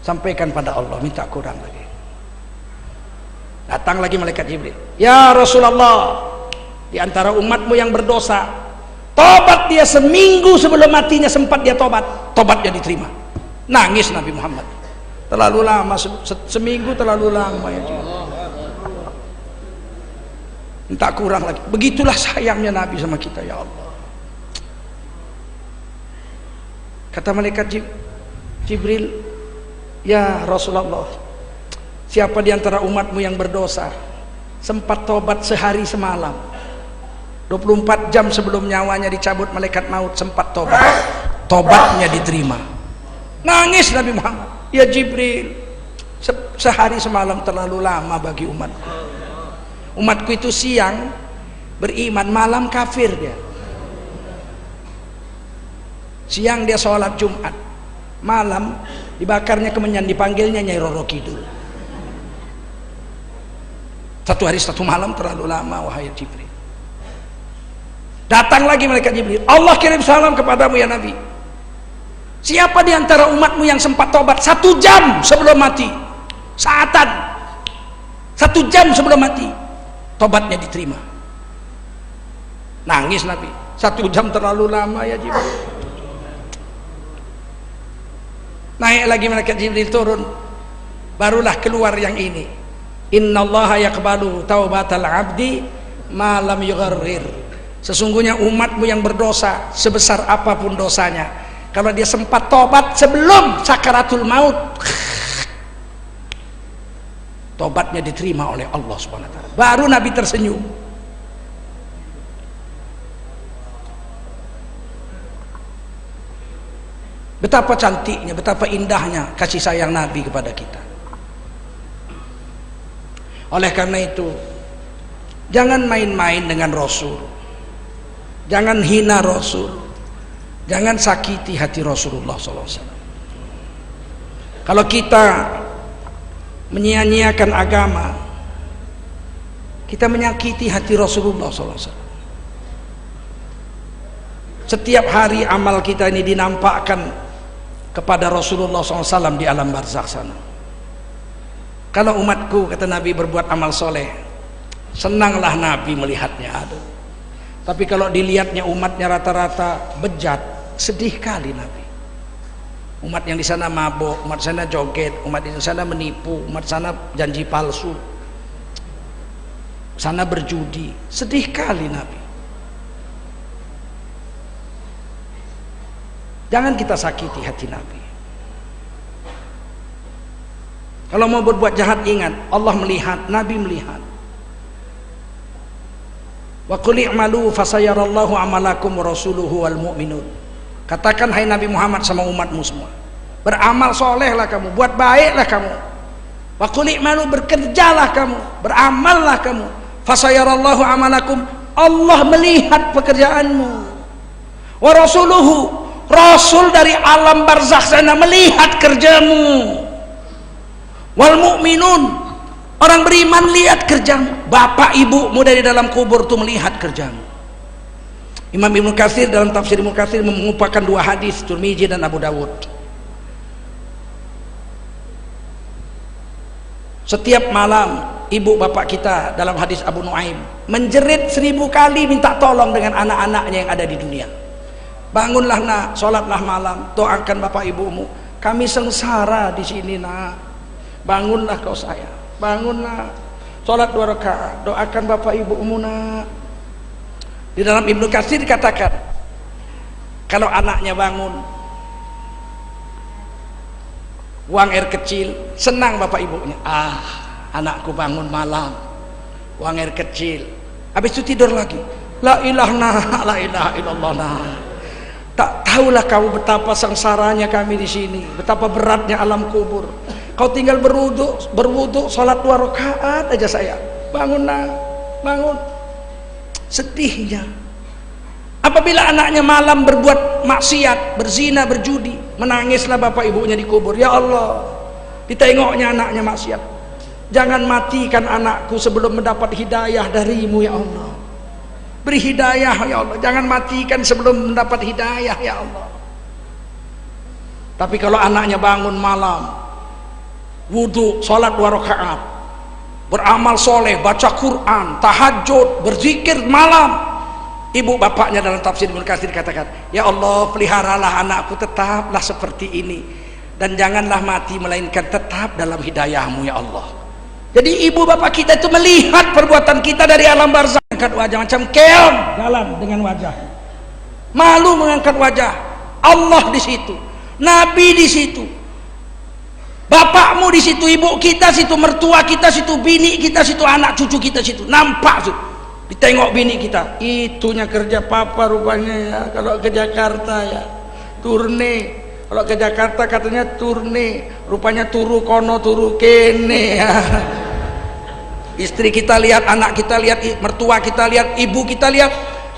sampaikan pada Allah, minta kurang lagi. Datang lagi malaikat Jibril, ya Rasulullah, di antara umatmu yang berdosa, tobat dia seminggu sebelum matinya sempat dia tobat, tobatnya diterima. Nangis Nabi Muhammad, terlalu lama, seminggu terlalu lama ya Jibril. Minta kurang lagi. Begitulah sayangnya Nabi sama kita ya Allah. Kata malaikat Jibril, Ya Rasulullah, siapa di antara umatmu yang berdosa sempat tobat sehari semalam, 24 jam sebelum nyawanya dicabut malaikat maut sempat tobat, tobatnya diterima. Nangis Nabi Muhammad, ya Jibril, sehari semalam terlalu lama bagi umatku. Umatku itu siang beriman, malam kafir dia. Siang dia sholat Jumat, malam dibakarnya kemenyan, dipanggilnya Nyai Roro Kidul. Satu hari satu malam terlalu lama wahai Jibril. Datang lagi malaikat Jibril, Allah kirim salam kepadamu ya Nabi. Siapa di antara umatmu yang sempat tobat 1 jam sebelum mati, saatan 1 jam sebelum mati, tobatnya diterima. Nangis Nabi, 1 jam terlalu lama ya Jibril. Naik lagi malaikat Jibril turun, barulah keluar yang ini, innallaha yaqbalu taubatal abdi ma lam yugharrir. Sesungguhnya umatmu yang berdosa sebesar apapun dosanya, kalau dia sempat tobat sebelum sakaratul maut, tobatnya diterima oleh Allah Subhanahu wa taala. Baru Nabi tersenyum. Betapa cantiknya, betapa indahnya kasih sayang Nabi kepada kita. Oleh karena itu, jangan main-main dengan Rasul, jangan hina Rasul, jangan sakiti hati Rasulullah SAW. Kalau kita menyia-nyiakan agama, kita menyakiti hati Rasulullah SAW. Setiap hari amal kita ini dinampakkan kepada Rasulullah SAW di alam barzakh sana. Kalau umatku, kata Nabi, berbuat amal soleh, senanglah Nabi melihatnya. Aduh. Tapi kalau dilihatnya umatnya rata-rata bejat, sedih kali Nabi. Umat yang di sana mabuk, umat sana joget, umat di sana menipu, umat sana janji palsu, sana berjudi, sedih kali Nabi. Jangan kita sakiti hati Nabi. Kalau mau berbuat jahat, ingat Allah melihat, Nabi melihat. Wa qul i'malu fasayarallahu amalakum wa rasuluhu wal mu'minun. Katakan hai Nabi Muhammad sama umatmu semua, beramal solehlah kamu, buat baiklah kamu. Wa qul i'malu, bekerjalah kamu, beramallah kamu. Fasayarallahu amalakum, Allah melihat pekerjaanmu. Wa rasuluhu, Rasul dari alam barzakh sana melihat kerjamu. Wal mu'minun, orang beriman lihat kerjamu. Bapak ibumu dari dalam kubur tuh melihat kerjamu. Imam Ibnu Katsir dalam tafsir Ibnu Katsir mengumpulkan 2 hadis, Tirmizi dan Abu Dawud. Setiap malam ibu bapak kita dalam hadis Abu Nuaim menjerit 1000 kali minta tolong dengan anak-anaknya yang ada di dunia. Bangunlah nak, sholatlah malam, doakan bapak ibumu. Kami sengsara di sini nak. Bangunlah kau saya, bangunlah, sholat 2 rakaat, doakan bapak ibumu nak. Di dalam Ibnu Katsir dikatakan, kalau anaknya bangun, buang air kecil, senang bapak ibunya. Ah, anakku bangun malam, buang air kecil. Habis itu tidur lagi. La ilaha illallah nah. Tak tahulah kamu betapa sengsaranya kami di sini, betapa beratnya alam kubur. Kau tinggal berwudu, sholat 2 rakaat aja saya. Bangun nak, bangun. Sedihnya. Apabila anaknya malam berbuat maksiat, berzina, berjudi, menangislah bapak ibunya di kubur. Ya Allah, ditengoknya anaknya maksiat. Jangan matikan anakku sebelum mendapat hidayah darimu ya Allah. Beri hidayah ya Allah, jangan matikan sebelum mendapat hidayah ya Allah. Tapi kalau anaknya bangun malam, wudu, sholat 2 rakaat, beramal soleh, baca Quran, tahajud, berzikir malam, ibu bapaknya dalam tafsir Ibnu Katsir katakan, ya Allah, peliharalah anakku tetaplah seperti ini, dan janganlah mati melainkan tetap dalam hidayahmu ya Allah. Jadi ibu bapak kita itu melihat perbuatan kita dari alam barzakh, angkat wajah macam keong jalan dengan wajah, malu mengangkat wajah. Allah di situ, Nabi di situ, Bapakmu di situ, ibu kita situ, mertua kita situ, bini kita situ, anak cucu kita situ, nampak tuh. Ditengok bini kita, itunya kerja papa rupanya ya. Kalau ke Jakarta ya turne, kalau ke Jakarta katanya turne, rupanya turu kono turu kene ya. Istri kita lihat, anak kita lihat, mertua kita lihat, ibu kita lihat,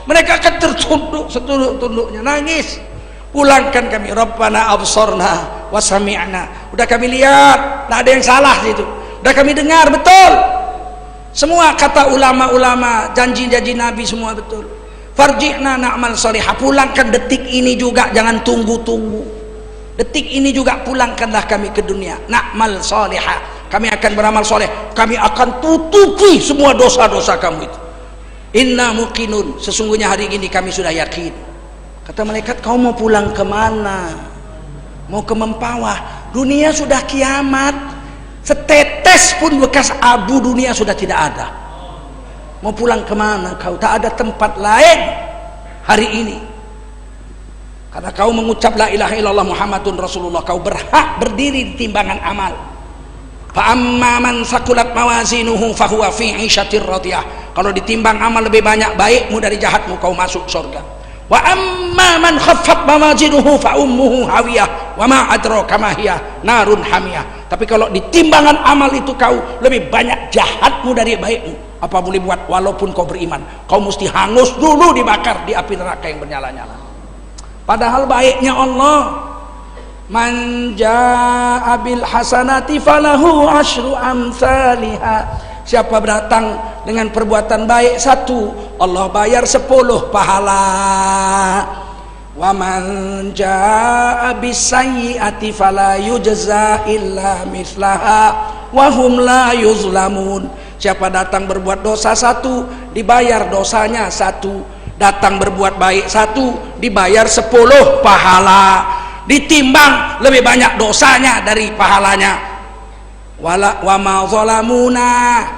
mereka akan tertunduk setunduk-tunduknya, nangis. Pulangkan kami, Rabbana absorna wa sami'na. Udah kami lihat, tak ada yang salah situ. Udah kami dengar betul. Semua kata ulama-ulama, janji-janji Nabi semua betul. Farji'na na'mal salihah. Pulangkan detik ini juga, jangan tunggu-tunggu. Detik ini juga pulangkanlah kami ke dunia. Na'mal salihah. Kami akan beramal soleh. Kami akan tutupi semua dosa-dosa kamu itu. Inna muqinun. Sesungguhnya hari ini kami sudah yakin. Kata malaikat, kau mau pulang kemana? Mau ke Mempawah? Dunia sudah kiamat. Setetes pun bekas abu dunia sudah tidak ada. Mau pulang kemana kau? Tak ada tempat lain hari ini. Karena kau mengucap la ilaha illallah Muhammadun Rasulullah, kau berhak berdiri di timbangan amal. Fa amma man sakulat mawazinuhu fahuwa fi 'isyatir radiyah. Kalau ditimbang amal lebih banyak baikmu dari jahatmu, kau masuk surga. Wa amma man khaffat mawazinuhu fa ummuhu hawiyah wa ma adraka ma hiya narun hamiyah. Tapi kalau di timbangan amal itu kau lebih banyak jahatmu dari baikmu, apa boleh buat? Walaupun kau beriman, kau mesti hangus dulu, dibakar di api neraka yang bernyala-nyala. Padahal baiknya Allah, man jaa bil hasanati falahu asyru amsalihha. Siapa datang dengan perbuatan baik satu, Allah bayar 10 pahala. Wa man jaa bisayyi'ati fala yujza illa mislaha wa hum la yuzlamun. Siapa datang berbuat dosa satu, dibayar dosanya satu. Datang berbuat baik satu, dibayar 10 pahala. Ditimbang lebih banyak dosanya dari pahalanya. Wa ma zalamuna,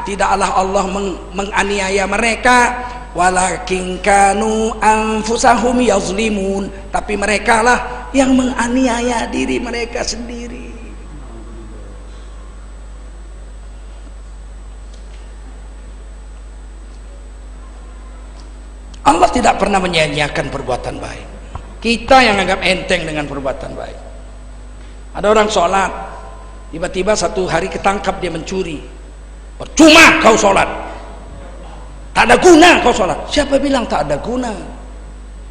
tidaklah Allah menganiaya mereka, walakin kanu anfusahum yazlimun, tapi mereka lah yang menganiaya diri mereka sendiri. Allah tidak pernah menyia-nyiakan perbuatan baik. Kita yang anggap enteng dengan perbuatan baik. Ada orang sholat, tiba-tiba satu hari ketangkap dia mencuri. Percuma kau sholat, tak ada guna kau sholat. Siapa bilang tak ada guna?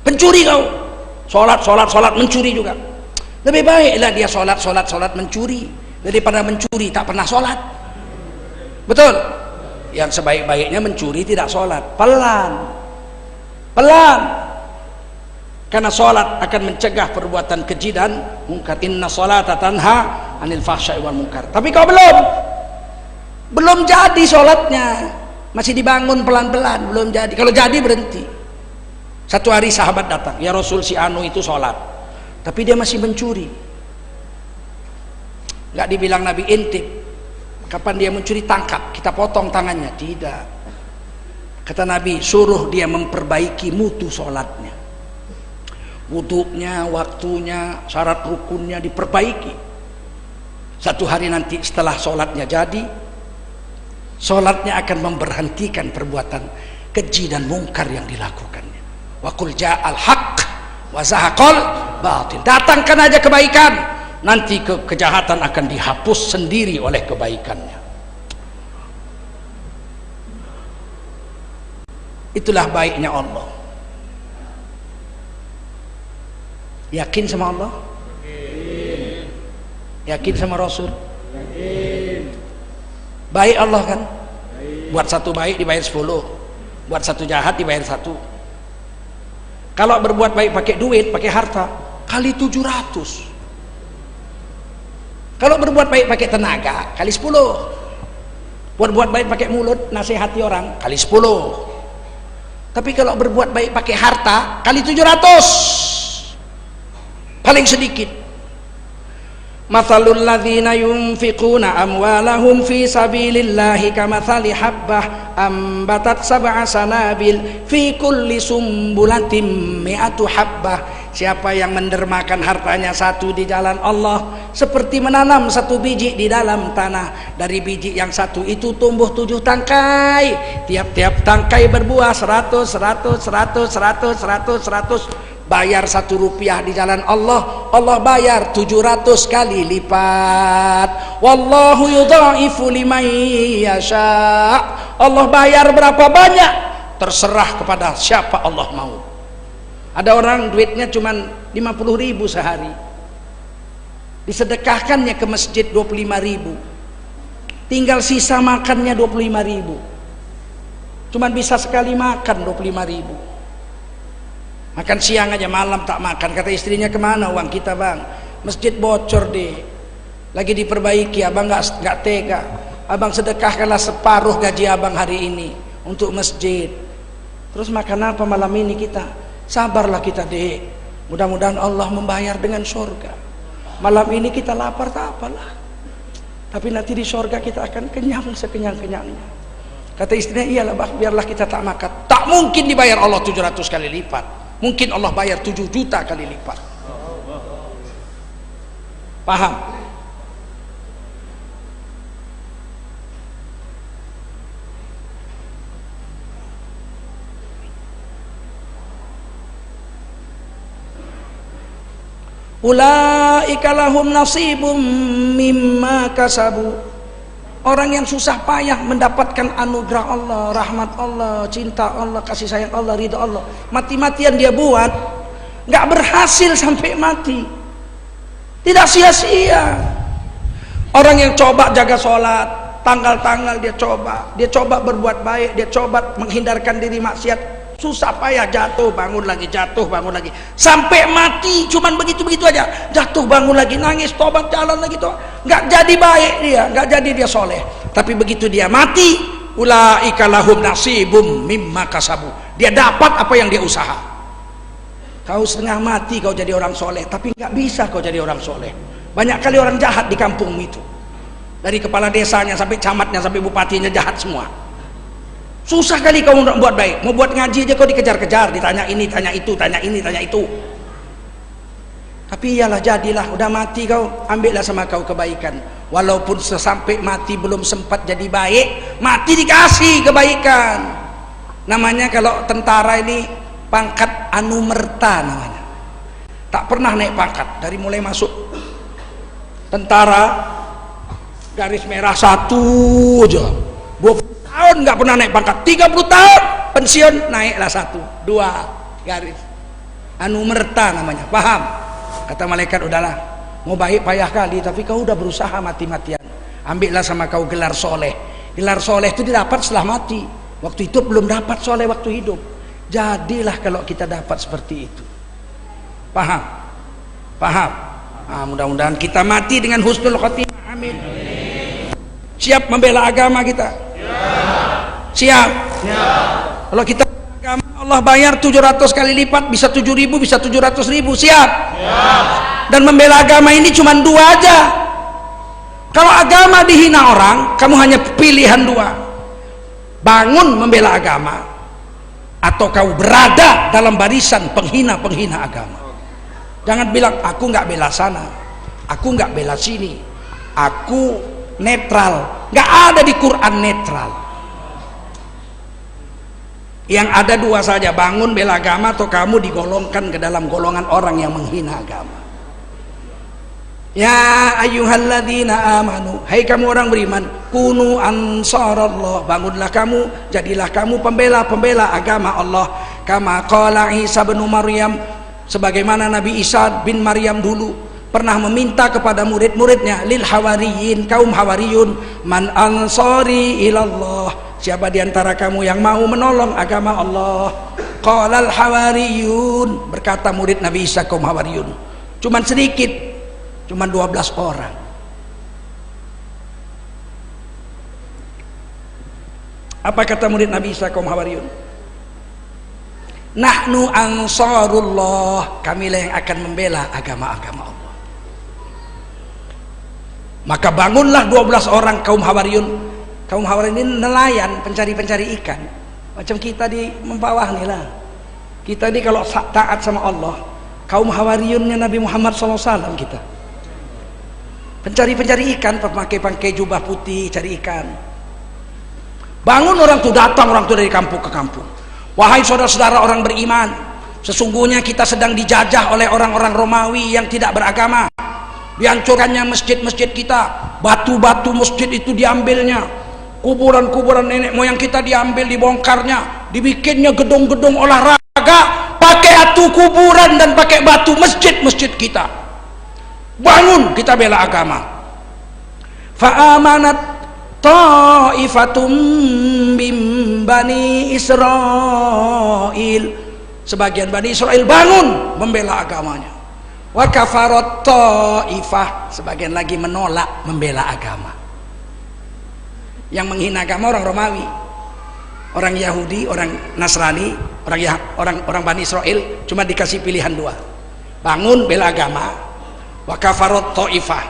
Pencuri kau, sholat mencuri juga. Lebih baiklah dia sholat mencuri daripada mencuri tak pernah sholat. Betul? Yang sebaik-baiknya mencuri tidak sholat, pelan. Karena sholat akan mencegah perbuatan keji dan mungkar. Inna sholata tanha anil fahsya'i wal munkar. Tapi kau belum jadi sholatnya, masih dibangun pelan-pelan, belum jadi. Kalau jadi berhenti. Satu hari sahabat datang, ya Rasul, si Anu itu sholat, tapi dia masih mencuri. Nggak dibilang Nabi, intip, kapan dia mencuri tangkap, kita potong tangannya. Tidak. Kata Nabi, suruh dia memperbaiki mutu sholatnya, wudunya, waktunya, syarat rukunnya diperbaiki. Satu hari nanti setelah sholatnya jadi, sholatnya akan memberhentikan perbuatan keji dan mungkar yang dilakukannya. Wa qul ja'al haqq wa zahaqal batil. Datangkan aja kebaikan, nanti kejahatan akan dihapus sendiri oleh kebaikannya. Itulah baiknya Allah. Yakin sama Allah? Yakin sama Rasul? Baik Allah kan? Buat satu baik dibayar 10, buat satu jahat dibayar 1. Kalau berbuat baik pakai duit, pakai harta, kali 700. Kalau berbuat baik pakai tenaga, kali 10. Buat baik pakai mulut, nasihati orang, kali 10. Tapi kalau berbuat baik pakai harta, kali 700. Paling sedikit. Mathalul ladzina yunfiquna amwalahum fi sabilillahi kamathali habbah ambatat sab'a sanabil fi kulli sumbulatin mi'atu habbah siapa yang mendermakan hartanya satu di jalan Allah seperti menanam satu biji di dalam tanah. Dari biji yang satu itu tumbuh 7 tangkai, tiap-tiap tangkai berbuah 100, 100, 100, 100, 100, 100. Bayar 1 rupiah di jalan Allah, Allah bayar 700 kali lipat. Wallahu yudha'ifu liman yasha. Allah bayar berapa banyak terserah kepada siapa Allah mau. Ada orang duitnya cuma 50.000 sehari, disedekahkannya ke masjid 25.000, tinggal sisa makannya 25.000, cuman bisa sekali makan 25.000. Makan siang aja, malam tak makan. Kata istrinya, kemana uang kita bang? Masjid bocor deh, lagi diperbaiki. Abang nggak tega, abang sedekahkanlah separuh gaji abang hari ini untuk masjid. Terus makan apa malam ini kita? Sabarlah kita deh, mudah-mudahan Allah membayar dengan surga. Malam ini kita lapar tak apalah, tapi nanti di surga kita akan kenyang sekenyang-kenyangnya. Kata istrinya, iyalah bang, biarlah kita tak makan. Tak mungkin dibayar Allah 700 kali lipat. Mungkin Allah bayar 7 juta kali lipat. Paham? Ulaika lahum nasibum mimma kasabu. Orang yang susah payah mendapatkan anugerah Allah, rahmat Allah, cinta Allah, kasih sayang Allah, ridha Allah, mati-matian dia buat, nggak berhasil sampai mati, tidak sia-sia. Orang yang coba jaga sholat, tanggal-tanggal dia coba berbuat baik, dia coba menghindarkan diri maksiat, susah payah, jatuh bangun lagi, sampai mati cuman begitu-begitu aja, jatuh bangun lagi, nangis, tobat, jalan lagi, tuh nggak jadi baik dia, nggak jadi dia soleh. Tapi begitu dia mati, ulaika lahum nasibum mimma kasabu, dia dapat apa yang dia usaha. Kau setengah mati kau jadi orang soleh, tapi nggak bisa kau jadi orang soleh. Banyak kali orang jahat di kampung itu, dari kepala desanya sampai camatnya sampai bupatinya jahat semua. Susah kali kau buat baik, mau buat ngaji aja kau dikejar-kejar, ditanya ini, tanya itu, tanya ini, tanya itu. Tapi iyalah, jadilah, udah mati kau, ambillah sama kau kebaikan. Walaupun sesampai mati belum sempat jadi baik, mati dikasih kebaikan. Namanya kalau tentara ini pangkat anumerta namanya. Tak pernah naik pangkat dari mulai masuk tentara, garis merah 1 aja. 20 tahun nggak pernah naik pangkat, 30 tahun pensiun naiklah 1, 2 garis, anumerta namanya. Paham? Kata malaikat, udahlah, mau baik payah kali, tapi kau udah berusaha mati-matian, ambillah sama kau gelar soleh. Gelar soleh itu didapat setelah mati, waktu itu belum dapat soleh waktu hidup. Jadilah kalau kita dapat seperti itu. Paham? Paham? Nah, mudah-mudahan kita mati dengan husnul khotimah. Amin. Siap membela agama kita? Siap. Kalau kita agama, Allah bayar 700 kali lipat, bisa 7.000, bisa 700.000. Siap. Dan membela agama ini cuma 2 aja. Kalau agama dihina orang, kamu hanya pilihan 2: bangun membela agama, atau kau berada dalam barisan penghina-penghina agama. Jangan bilang aku nggak bela sana, aku nggak bela sini, aku netral. Nggak ada di Quran netral. Yang ada 2 saja, bangun bela agama atau kamu digolongkan ke dalam golongan orang yang menghina agama. Ya ayyuhalladzina amanu, hai kamu orang beriman, kunu ansarallah, bangunlah kamu, jadilah kamu pembela-pembela agama Allah. Kama qala Isa bin Maryam, sebagaimana Nabi Isa bin Maryam dulu pernah meminta kepada murid-muridnya, lil hawariyin, kaum hawariyun, man ansari ilallah, siapa diantara kamu yang mau menolong agama Allah? Qalal hawariyun, berkata murid Nabi Isa kaum hawariyun, cuman sedikit, cuman 12 orang. Apa kata murid Nabi Isa kaum hawariyun? Nahnu ansarullah, kamilah yang akan membela agama-agama Allah. Maka bangunlah 12 orang kaum hawariyun. Kaum hawariyun ini nelayan, pencari-pencari ikan, macam kita di bawah nih lah. Kita ini kalau taat sama Allah, kaum Hawariyunnya Nabi Muhammad SAW kita. Pencari ikan, pakai jubah putih cari ikan. Bangun orang tuh datang, orang tuh dari kampung ke kampung. Wahai saudara-saudara orang beriman, sesungguhnya kita sedang dijajah oleh orang-orang Romawi yang tidak beragama. Dihancurkannya masjid-masjid kita, batu-batu masjid itu diambilnya, kuburan-kuburan nenek moyang kita diambil, dibongkarnya, dibikinnya gedung-gedung olahraga, pakai atu kuburan dan pakai batu masjid-masjid kita. Bangun kita bela agama. Fa'amanat ta'ifatum bim bani Israel. Sebagian Bani Israel bangun membela agamanya. Wa kafarat ta'ifah, sebagian lagi menolak membela agama. Yang menghina agama orang Romawi, orang Yahudi, orang Nasrani, orang Bani Israel cuma dikasih pilihan dua. Bangun bela agama. Wa kafarat ta'ifah,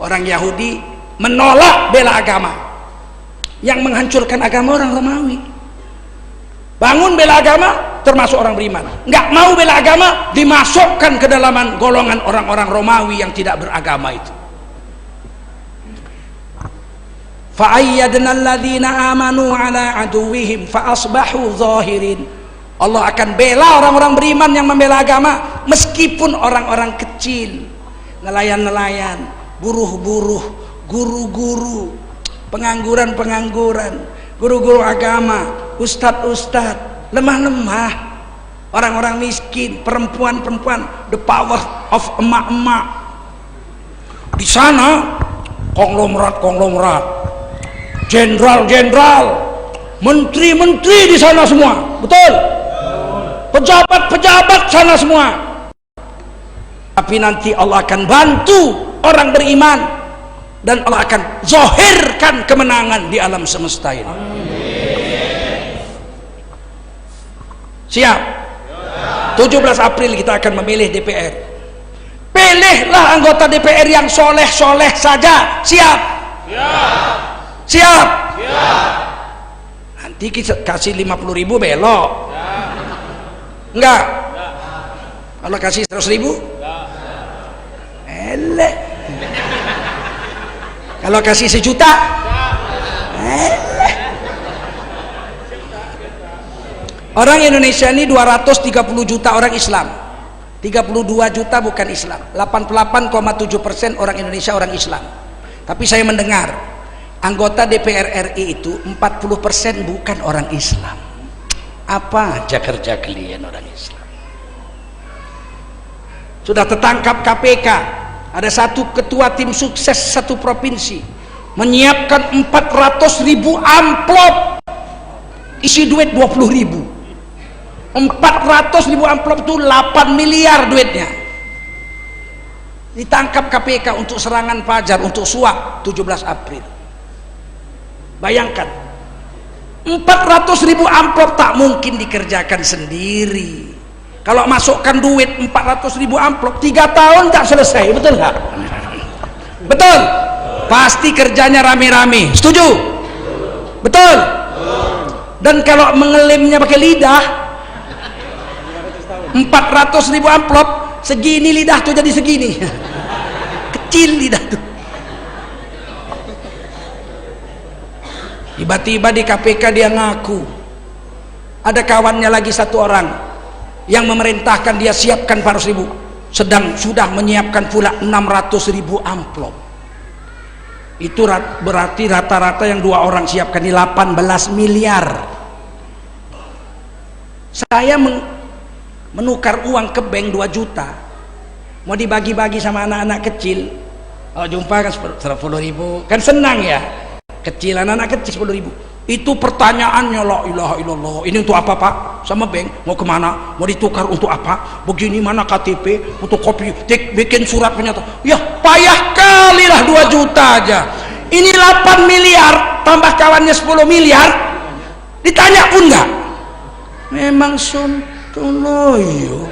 orang Yahudi menolak bela agama. Yang menghancurkan agama orang Romawi. Bangun bela agama termasuk orang beriman. Nggak mau bela agama dimasukkan ke dalam golongan orang-orang Romawi yang tidak beragama itu. Fa'ayyadna alladhina amanu ala aduwihim fa'asbahu zahirin. Allah akan bela orang-orang beriman yang membela agama meskipun orang-orang kecil, nelayan-nelayan, buruh-buruh, guru-guru, pengangguran-pengangguran, guru-guru agama, ustadz-ustadz, lemah-lemah, orang-orang miskin, perempuan-perempuan, the power of emak-emak. Di sana konglomerat, jenderal-jenderal, menteri-menteri di sana semua, betul? Pejabat-pejabat sana semua. Tapi nanti Allah akan bantu orang beriman dan Allah akan zahirkan kemenangan di alam semesta ini. Siap? 17 April kita akan memilih DPR. Pilihlah anggota DPR yang soleh-soleh saja. Siap? Siap? Nanti kita kasih 50.000 belok. Enggak? Kalau kasih 100.000? Elek. Kalau kasih 1 juta? Elek. Orang Indonesia ini 230 juta orang Islam, 32 juta bukan Islam, 88,7% orang Indonesia orang Islam. Tapi saya mendengar anggota DPR RI itu 40% bukan orang Islam. Apa aja kerja kalian orang Islam? Sudah tertangkap KPK, ada satu ketua tim sukses satu provinsi menyiapkan 400.000 amplop isi duit 20.000. 400.000 amplop itu 8 miliar duitnya. Ditangkap KPK untuk serangan fajar, untuk suap 17 April. Bayangkan 400.000 amplop tak mungkin dikerjakan sendiri. Kalau masukkan duit 400.000 amplop 3 tahun tak selesai, betul nggak? Betul? Pasti kerjanya rame-rame. Setuju? Betul? Dan kalau mengelimnya pakai lidah 400.000 amplop segini lidah tuh jadi segini. Kecil lidah tuh. Tiba-tiba di KPK dia ngaku ada kawannya lagi satu orang yang memerintahkan dia siapkan 400.000, sedang sudah menyiapkan pula 600.000 amplop. Itu berarti rata-rata yang 2 orang siapkan di 18 miliar. Saya menukar uang ke bank 2 juta mau dibagi-bagi sama anak-anak kecil. Oh, jumpa kan 10.000, kan senang ya, kecil, anak-anak kecil 10.000. Itu pertanyaannya, la ilaha illallah, ini untuk apa Pak? Sama bank, mau kemana? Mau ditukar untuk apa? Begini, mana KTP, fotokopi, bikin surat pernyataan. Ya payah kali lah 2 juta aja. Ini 8 miliar tambah kawannya 10 miliar, ditanya pun enggak. Memang suntuloyo.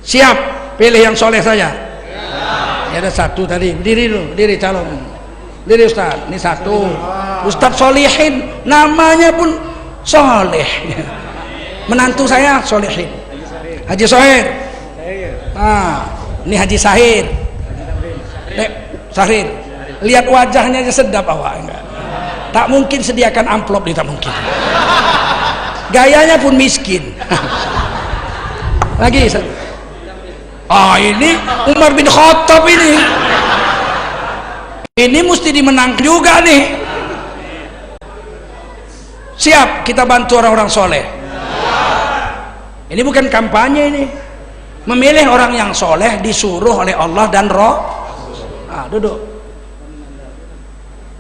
Siap? Pilih yang soleh saja. Ya, ada satu tadi, berdiri dulu, berdiri calon, berdiri Ustaz, ini satu Ustaz Solihin, namanya pun soleh. Menantu saya solehin. Haji Sohir. Nah, ini Haji Sahir. Sahir. Lihat wajahnya aja sedap awak, enggak. Tak mungkin sediakan amplop, tak mungkin. Gayanya pun miskin. Lagi. Ini Umar bin Khattab ini. Ini mesti dimenang juga nih. Siap kita bantu orang-orang soleh. Ini bukan kampanye ini. Memilih orang yang soleh disuruh oleh Allah dan Roh. Duduk.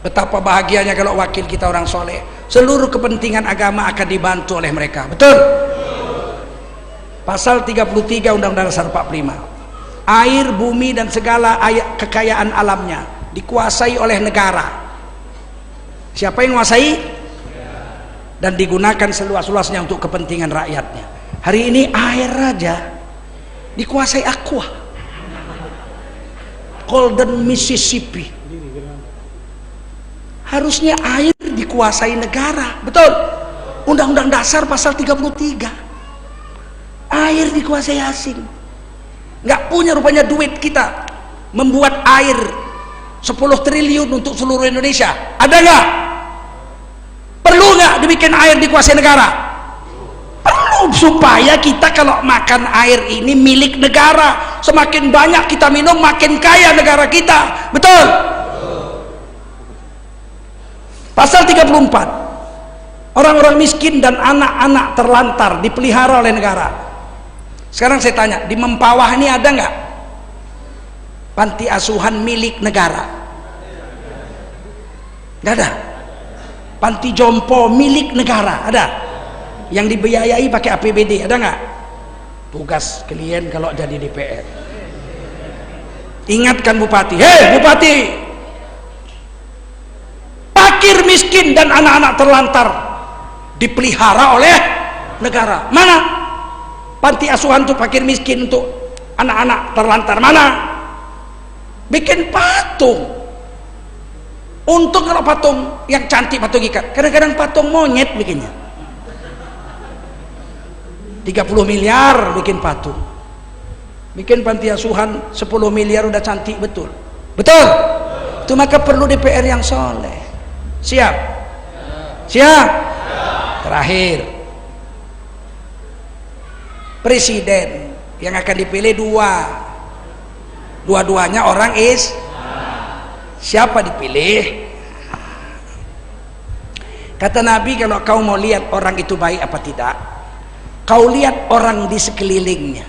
Betapa bahagianya kalau wakil kita orang soleh. Seluruh kepentingan agama akan dibantu oleh mereka. Betul? Pasal 33 Undang-Undang Dasar 45. Air, bumi dan segala kekayaan alamnya dikuasai oleh negara. Siapa yang menguasai? Dan digunakan seluas-luasnya untuk kepentingan rakyatnya. Hari ini air aja dikuasai Aqua, Golden Mississippi. Harusnya air dikuasai negara. Betul? Undang-Undang Dasar pasal 33. Air dikuasai asing. Nggak punya rupanya duit kita membuat air 10 triliun untuk seluruh Indonesia. Ada nggak? Perlu nggak dibikin air dikuasai negara? Perlu, supaya kita kalau makan air ini milik negara. Semakin banyak kita minum, makin kaya negara kita. Betul? Pasal 34. Orang-orang miskin dan anak-anak terlantar dipelihara oleh negara. Sekarang saya tanya, di Mempawah ini ada nggak panti asuhan milik negara? Nggak ada. Panti jompo milik negara ada? Yang dibiayai pakai APBD ada nggak? Tugas kalian kalau jadi DPR, ingatkan Bupati. Hei Bupati, fakir miskin dan anak-anak terlantar dipelihara oleh negara. Mana panti asuhan untuk fakir miskin, untuk anak-anak terlantar? Mana? Bikin patung. Untung kalau patung yang cantik, patung ikat. Kadang-kadang patung monyet bikinnya. 30 miliar bikin patung. Bikin panti asuhan 10 miliar udah cantik betul. Betul? Itu maka perlu DPR yang soleh. Siap? Siap? Terakhir, presiden yang akan dipilih dua-duanya orang siapa dipilih? Kata Nabi, kalau kau mau lihat orang itu baik apa tidak, kau lihat orang di sekelilingnya.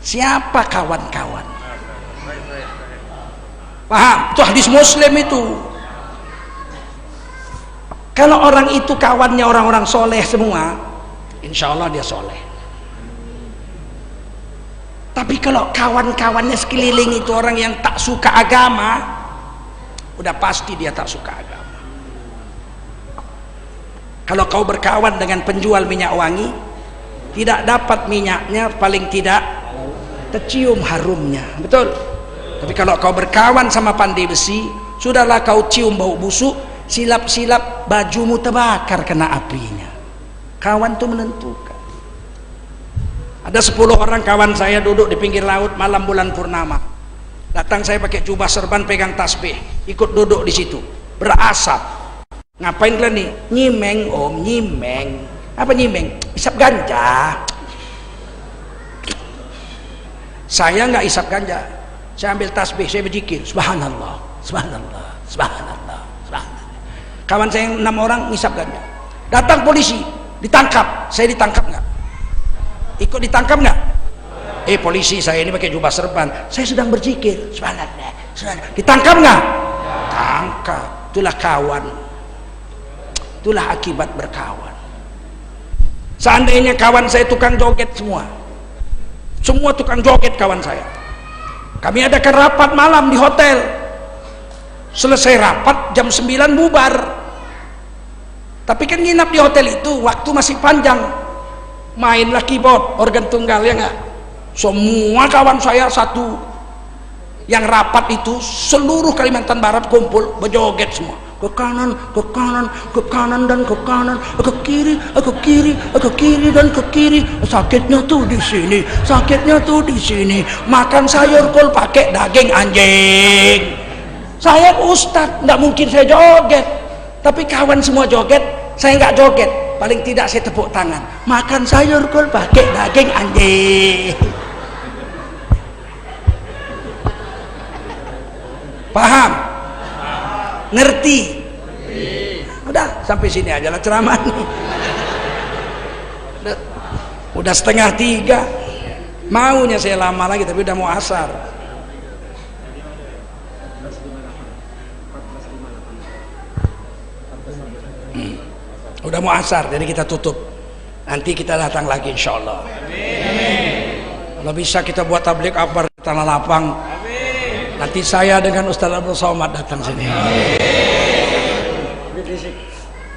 Siapa kawan-kawan? Paham? Itu hadis Muslim itu. Kalau orang itu kawannya orang-orang soleh semua, insya Allah dia soleh. Tapi kalau kawan-kawannya sekeliling itu orang yang tak suka agama, udah pasti dia tak suka agama. Kalau kau berkawan dengan penjual minyak wangi, tidak dapat minyaknya, paling tidak tercium harumnya. Betul? Tapi kalau kau berkawan sama pandai besi, sudahlah kau cium bau busuk, silap-silap bajumu terbakar kena apinya. Kawan itu menentukan. Ada 10 orang kawan saya duduk di pinggir laut malam bulan purnama. Datang saya pakai jubah serban, pegang tasbih, ikut duduk di situ. Berasap. Ngapain kalian nih? Nyimeng om, nyimeng. Apa nyimeng? Isap ganja. Saya nggak isap ganja. Saya ambil tasbih, saya berzikir. Subhanallah, subhanallah, subhanallah, subhanallah. Kawan saya yang 6 orang ngisap ganja. Datang polisi, ditangkap. Saya ditangkap nggak? Ikut ditangkap nggak? Polisi, saya ini pakai jubah serban, saya sedang berzikir. Subhanallah, subhanallah. Ditangkap nggak? Tangkap. Itulah kawan. Itulah akibat berkawan. Seandainya kawan saya tukang joget semua tukang joget kawan saya, kami adakan rapat malam di hotel. Selesai rapat jam 9 bubar. Tapi kan nginap di hotel itu waktu masih panjang. Mainlah keyboard, organ tunggal, ya nggak? Semua kawan saya satu yang rapat itu seluruh Kalimantan Barat kumpul berjoget semua. ke kanan, ke kanan, ke kanan dan ke kanan, ke kiri, ke kiri, ke kiri dan ke kiri. Sakitnya tuh di sini, sakitnya tuh di sini. Makan sayur kol pakai daging anjing. Saya ustadz, nggak mungkin saya joget. Tapi kawan semua joget, saya nggak joget. Paling tidak saya tepuk tangan. Makan sayur kol pakai daging anjing. Paham? Ngerti? Udah sampai sini aja lah ceramah. Udah 2:30. Maunya saya lama lagi tapi udah mau asar. Udah mau asar, jadi kita tutup. Nanti kita datang lagi insya Allah. Kalau bisa kita buat tabligh akbar di Tanah Lapang. Nanti saya dengan Ustaz Abdul Somad datang sini.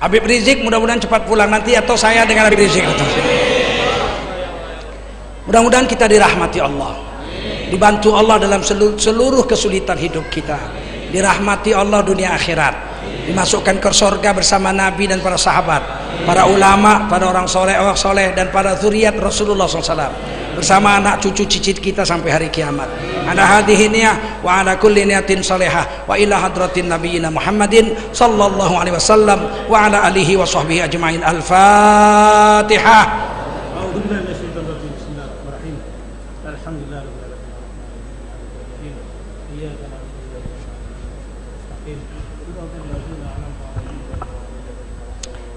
Habib Rizik mudah-mudahan cepat pulang nanti, atau saya dengan Habib Rizik datang sini. Mudah-mudahan kita dirahmati Allah, dibantu Allah dalam seluruh kesulitan hidup kita, dirahmati Allah dunia akhirat, dimasukkan ke surga bersama Nabi dan para sahabat, para ulama, para orang soleh dan para zuriat Rasulullah SAW, bersama anak cucu cicit kita sampai hari kiamat. Ana hadhihi niyah wa ala kulli niyatin salihah wa ila hadratin nabiyina Muhammadin sallallahu alaihi wasallam wa ala alihi wa sahbihi ajma'in. Al-Fatihah. A'udzu billahi minasyaitonir rajim. Bismillahirrahmanirrahim. Alhamdulillahirabbil alamin. Iyyaka na'budu wa iyyaka nasta'in.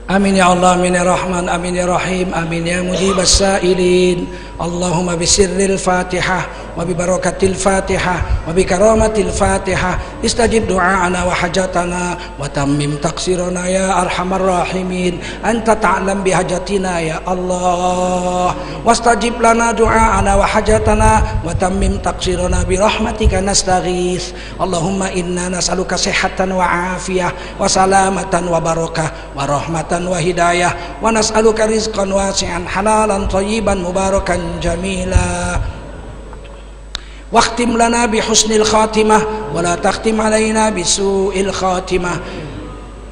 Amin ya Allah, amin ya Rahman, amin ya Rahim, amin ya Mujibas Sa'ilin. Allahumma bisirril Fatihah wa bibarakatil Fatihah wa bikaramatil Fatihah istajib du'aana wa hajatana wa tammim taqsirana ya arhamar rahimin. Anta ta'lam bihajatina ya Allah, wastajib lana du'aana wa hajatana wa tammim taqsirana birahmatika nastaghith. Allahumma inna nas'aluka sihhatan wa afiyah wa salamatan wa barakah wa rahmatan wa hidayah, wa nas'aluka rizqan wasi'an halalan thayyiban mubarakan jamila. Waqtim lana bihusnil khatimah wa la takhtim alaina bisu'il khatimah.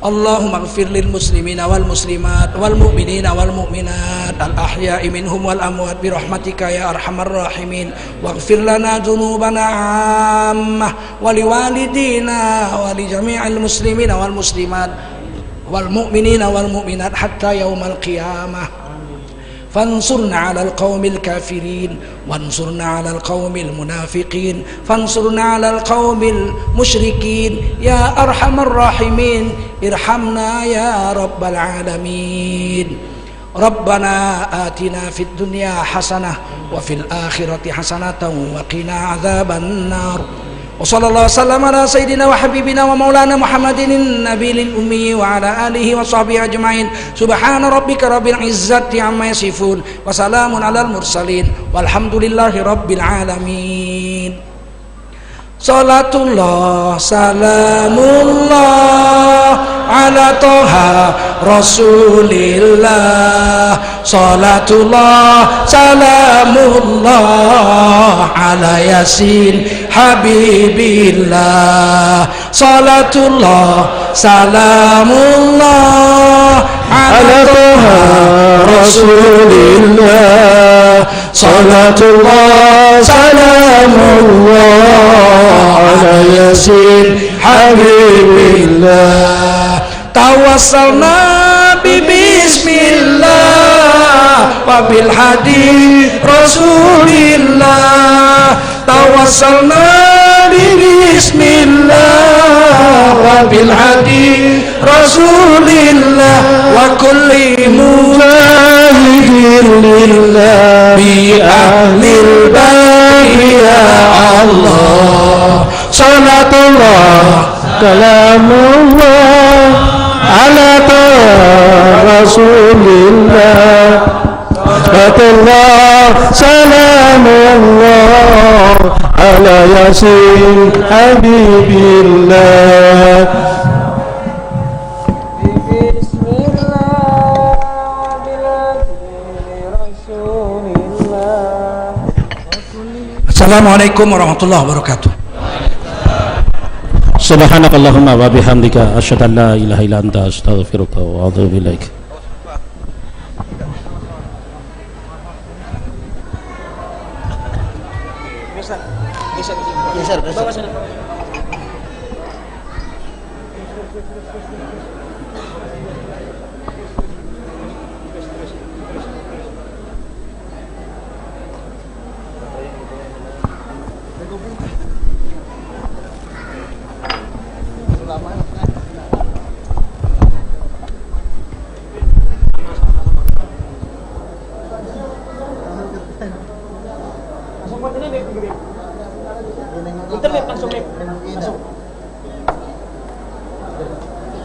Allahumma ighfir lil muslimina wal muslimat wal mu'minina wal mu'minat al ahya'i minhum wal amwat bi rahmatika ya arhamar rahimin. Waghfir lana dhunubana ammah wa liwalidina wa li jami'il muslimina wal muslimat wal mu'minina wal mu'minat hatta yaumal qiyamah. Fansurna 'alal qaumil kafirin wansurna 'alal qaumil munafiqin fansurna 'alal qaumil musyrikin ya arhamar rahimin. Irhamna ya rabbal alamin. Rabbana atina fid dunya hasanah wa fil akhirati hasanatan wa qina adzaban nar. Wa sallallahu wasallam ala sayyidina wa habibina wa maulana Muhammadin nabiyil ummi wa ala alihi wa sahbihi ajma'in. Subhana rabbika rabbil izzati amma yasifun wa salamun alal mursalin walhamdulillahi rabbil alamin. Salatullah salamullah ala toha rasulillah. Salatullah salamullah ala yasin habibillah. Salatullah salamullah ala toha rasulillah. Salatullah salamullah ala yasin habibillah. Tawassalna bi bismillah wa bil hadi rasulillah. Tawassalna bi bismillah wa bil hadi rasulillah wa kulli mujahidin lillah bi ahlil bait ya Allah. Salatullah kalamullah ala rasulillah. Salatullah salamullah ala yasin habibillah. Assalamualaikum warahmatullahi wabarakatuh. Subhanakallahumma wa bihamdika asyhadu an la ilaha illa anta astaghfiruka wa atubu ilaik. Geser. Internet langsung masuk.